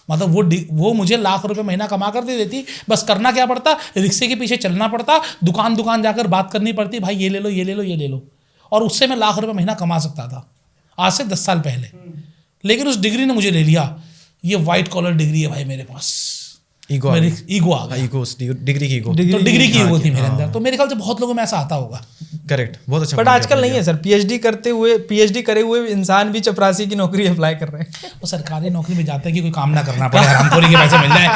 मतलब वो मुझे लाख रुपए महीना कमा कर दे देती, बस करना क्या पड़ता, रिक्शे के पीछे चलना पड़ता, दुकान जाकर बात करनी पड़ती, भाई ये ले लो, ये ले लो, ये ले लो, और उससे मैं लाख रुपए महीना कमा सकता था आज से 10 साल पहले। लेकिन उस डिग्री ने मुझे ले लिया। ये वाइट कॉलर डिग्री है भाई मेरे पास। ईगो आ गया, डिग्री की ईगो थी मेरे अंदर। तो मेरे ख्याल से बहुत लोगों में ऐसा आता होगा। करेक्ट, बहुत अच्छा बट point आजकल आपने नहीं है सर, पीएचडी करे हुए इंसान भी चपरासी की नौकरी अप्लाई कर रहे हैं। वो सरकारी नौकरी में जाते हैं कि कोई काम ना करना पड़े, हरामखोरी के पैसे मिल जाए।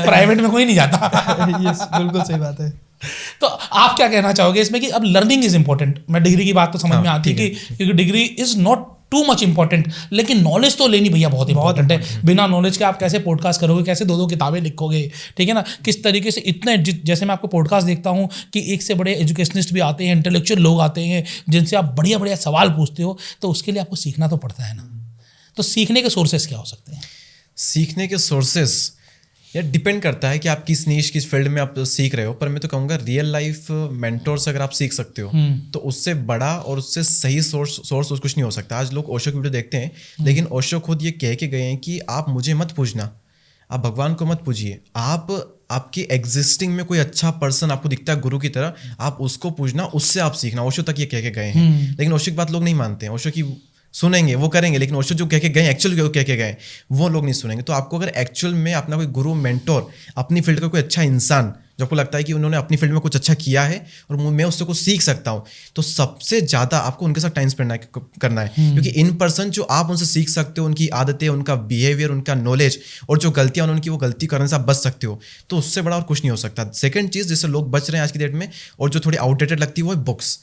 प्राइवेट में कोई नहीं जाता। यस, बिल्कुल सही बात है। तो आप क्या कहना चाहोगे इसमें कि अब लर्निंग इज इंपॉर्टेंट। मैं डिग्री की बात तो समझ में आती है कि क्योंकि degree is not too much important, लेकिन नॉलेज तो लेनी भैया बहुत इंपॉर्टेंट है। बिना नॉलेज के आप कैसे पॉडकास्ट करोगे, कैसे 2-2 किताबें लिखोगे, ठीक है ना। किस तरीके से इतने, जैसे मैं आपको पॉडकास्ट देखता हूँ कि एक से बड़े एजुकेशनिस्ट भी आते हैं, इंटेलेक्चुअल लोग आते हैं जिनसे आप बढ़िया बढ़िया सवाल पूछते हो, तो उसके लिए आपको सीखना तो पड़ता है ना। तो सीखने के सोर्सेस क्या हो सकते हैं? सीखने के सोर्सेस यार डिपेंड करता है कि आप किस नीश, किस फील्ड में आप सीख रहे हो। पर मैं तो कहूँगा रियल लाइफ मेंटोर से अगर आप सीख सकते हो तो उससे बड़ा और उससे सही सोर्स कुछ नहीं हो सकता। आज लोग ओशो की वीडियो देखते हैं, लेकिन ओशो खुद ये कह के गए हैं कि आप मुझे मत पूछना, आप भगवान को मत पूछिए, आप आपकी एग्जिस्टिंग में कोई अच्छा पर्सन आपको दिखता है गुरु की तरह, आप उसको पूछना, उससे आप सीखना। ओशो तक ये कह के गए हैं, लेकिन ओशो की बात लोग नहीं मानते हैं। ओशो की सुनेंगे, वो करेंगे, लेकिन ओशो जो कह के गए, एक्चुअल कह के गए, वो लोग नहीं सुनेंगे। तो आपको अगर एक्चुअल में अपना कोई गुरु, मेंटोर, अपनी फील्ड का कोई अच्छा इंसान जो आपको लगता है कि उन्होंने अपनी फील्ड में कुछ अच्छा किया है और मैं उससे कुछ सीख सकता हूँ, तो सबसे ज़्यादा आपको उनके साथ टाइम स्पेंड करना है। क्योंकि इन पर्सन जो आप उनसे सीख सकते हो, उनकी आदतें, उनका बिहेवियर, उनका नॉलेज और जो गलतियाँ उनकी, वो गलती करने से आप बच सकते हो। तो उससे बड़ा और कुछ नहीं हो सकता। सेकंड चीज़ जिससे लोग बच रहे हैं आज की डेट में और जो थोड़ी आउटडेटेड लगती है, वो है बुक्स।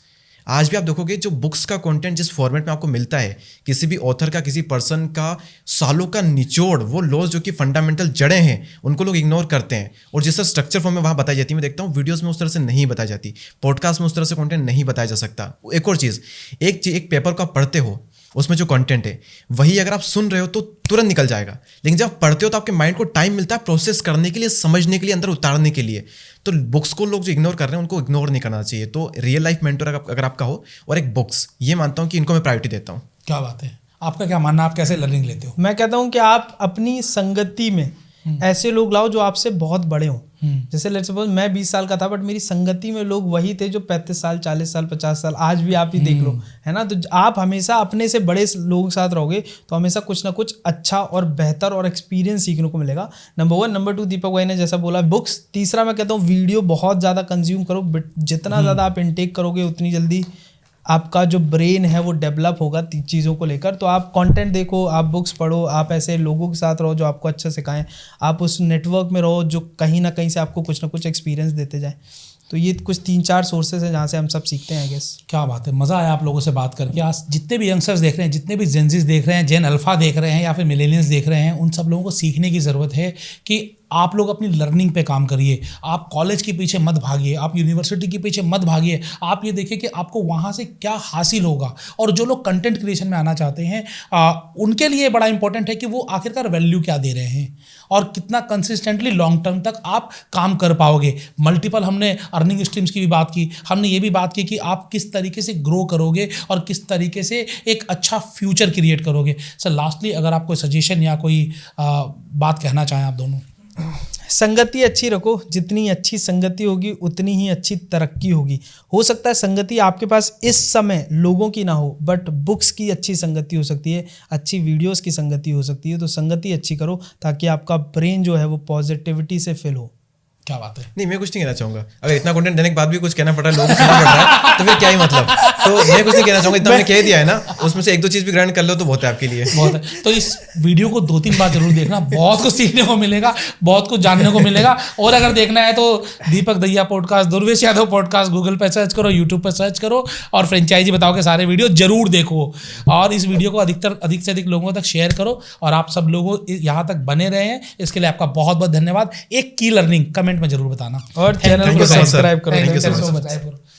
आज भी आप देखोगे जो बुक्स का कंटेंट जिस फॉर्मेट में आपको मिलता है, किसी भी ऑथर का, किसी पर्सन का सालों का निचोड़, वो लॉज जो कि फंडामेंटल जड़ें हैं, उनको लोग इग्नोर करते हैं। और जिस स्ट्रक्चर फॉर्म में वहाँ बताई जाती है, मैं देखता हूँ वीडियोस में उस तरह से नहीं बताई जाती, पॉडकास्ट में उस तरह से कंटेंट नहीं बताया जा सकता। एक और चीज़, एक पेपर को आप पढ़ते हो, उसमें जो कंटेंट है वही अगर आप सुन रहे हो तो तुरंत निकल जाएगा, लेकिन जब आप पढ़ते हो तो आपके माइंड को टाइम मिलता है प्रोसेस करने के लिए, समझने के लिए, अंदर उतारने के लिए। तो बुक्स को लोग जो इग्नोर कर रहे हैं, उनको इग्नोर नहीं करना चाहिए। तो रियल लाइफ मेंटर अगर आपका हो और एक बुक्स, ये मानता हूँ कि इनको मैं प्रायोरिटी देता हूँ। क्या बात है, आपका क्या मानना, आप कैसे लर्निंग लेते हो? मैं कहता हूँ कि आप अपनी संगति में ऐसे लोग लाओ जो आपसे बहुत बड़े हों। जैसे लेट्स सपोज मैं 20 साल का था, बट मेरी संगति में लोग वही थे जो 35 साल, 40 साल, 50 साल, आज भी आप ही देख लो, है ना। तो आप हमेशा अपने से बड़े लोगों के साथ रहोगे तो हमेशा कुछ ना कुछ अच्छा और बेहतर और एक्सपीरियंस सीखने को मिलेगा। नंबर 1। नंबर 2, दीपक भाई ने जैसा बोला, बुक्स। तीसरा मैं कहता हूँ वीडियो बहुत ज़्यादा कंज्यूम करो। जितना ज़्यादा आप इनटेक करोगे उतनी जल्दी आपका जो ब्रेन है वो डेवलप होगा चीज़ों को लेकर। तो आप कंटेंट देखो, आप बुक्स पढ़ो, आप ऐसे लोगों के साथ रहो जो आपको अच्छा सिखाएं, आप उस नेटवर्क में रहो जो कहीं ना कहीं से आपको कुछ ना कुछ एक्सपीरियंस देते जाए। तो ये कुछ 3-4 सोर्सेज हैं जहाँ से हम सब सीखते हैं, आई गेस। क्या बात है, मज़ा आया आप लोगों से बात करके। आज जितने भी यंगस्टर्स देख रहे हैं, जितने भी जेनजीज देख रहे हैं, जेन अल्फा देख रहे हैं या फिर मिलेनियल्स देख रहे हैं, उन सब लोगों को सीखने की ज़रूरत है कि आप लोग अपनी लर्निंग पे काम करिए। आप कॉलेज के पीछे मत भागिए, आप यूनिवर्सिटी के पीछे मत भागिए। आप ये देखिए कि आपको वहाँ से क्या हासिल होगा। और जो लोग कंटेंट क्रिएशन में आना चाहते हैं उनके लिए बड़ा इंपॉर्टेंट है कि वो आखिरकार वैल्यू क्या दे रहे हैं और कितना कंसिस्टेंटली लॉन्ग टर्म तक आप काम कर पाओगे। मल्टीपल हमने अर्निंग स्ट्रीम्स की भी बात की, हमने ये भी बात की कि आप किस तरीके से ग्रो करोगे और किस तरीके से एक अच्छा फ्यूचर क्रिएट करोगे। सर लास्टली अगर आप कोई सजेशन या कोई बात कहना चाहें आप दोनों। संगति अच्छी रखो, जितनी अच्छी संगति होगी उतनी ही अच्छी तरक्की होगी। हो सकता है संगति आपके पास इस समय लोगों की ना हो, बट बुक्स की अच्छी संगति हो सकती है, अच्छी वीडियोस की संगति हो सकती है। तो संगति अच्छी करो ताकि आपका ब्रेन जो है वो पॉजिटिविटी से फिल हो। क्या बात है। नहीं, मैं कुछ नहीं कहना चाहूंगा। अगर इतना कंटेंट देने के बाद भी कुछ कहना पड़ रहा है, लोगों को सुनना पड़ रहा है, तो फिर क्या ही मतलब। तो मैं कुछ नहीं कहना चाहूंगा, इतना मैंने कह दिया है ना, उसमें से 1-2 चीज भी ग्रहण कर लो तो बहुत है आपके लिए। बहुत है। तो इस वीडियो को 2-3 बार जरूर देखना, बहुत कुछ सीखने को मिलेगा, बहुत कुछ जानने को मिलेगा। और अगर देखना है तो Deepak Dahiya podcast, Durvesh Yadav podcast Google पर सर्च करो, यूट्यूब पर सर्च करो और फ्रेंचाइजी बताओ के सारे वीडियो जरूर देखो। और इस वीडियो को अधिक से अधिक लोगों तक शेयर करो। और आप सब लोगों यहाँ तक बने रहे हैं, इसके लिए आपका बहुत बहुत धन्यवाद। एक की लर्निंग कमेंट में जरूर बताना और चैनल को सब्सक्राइब करो। Thank you so much.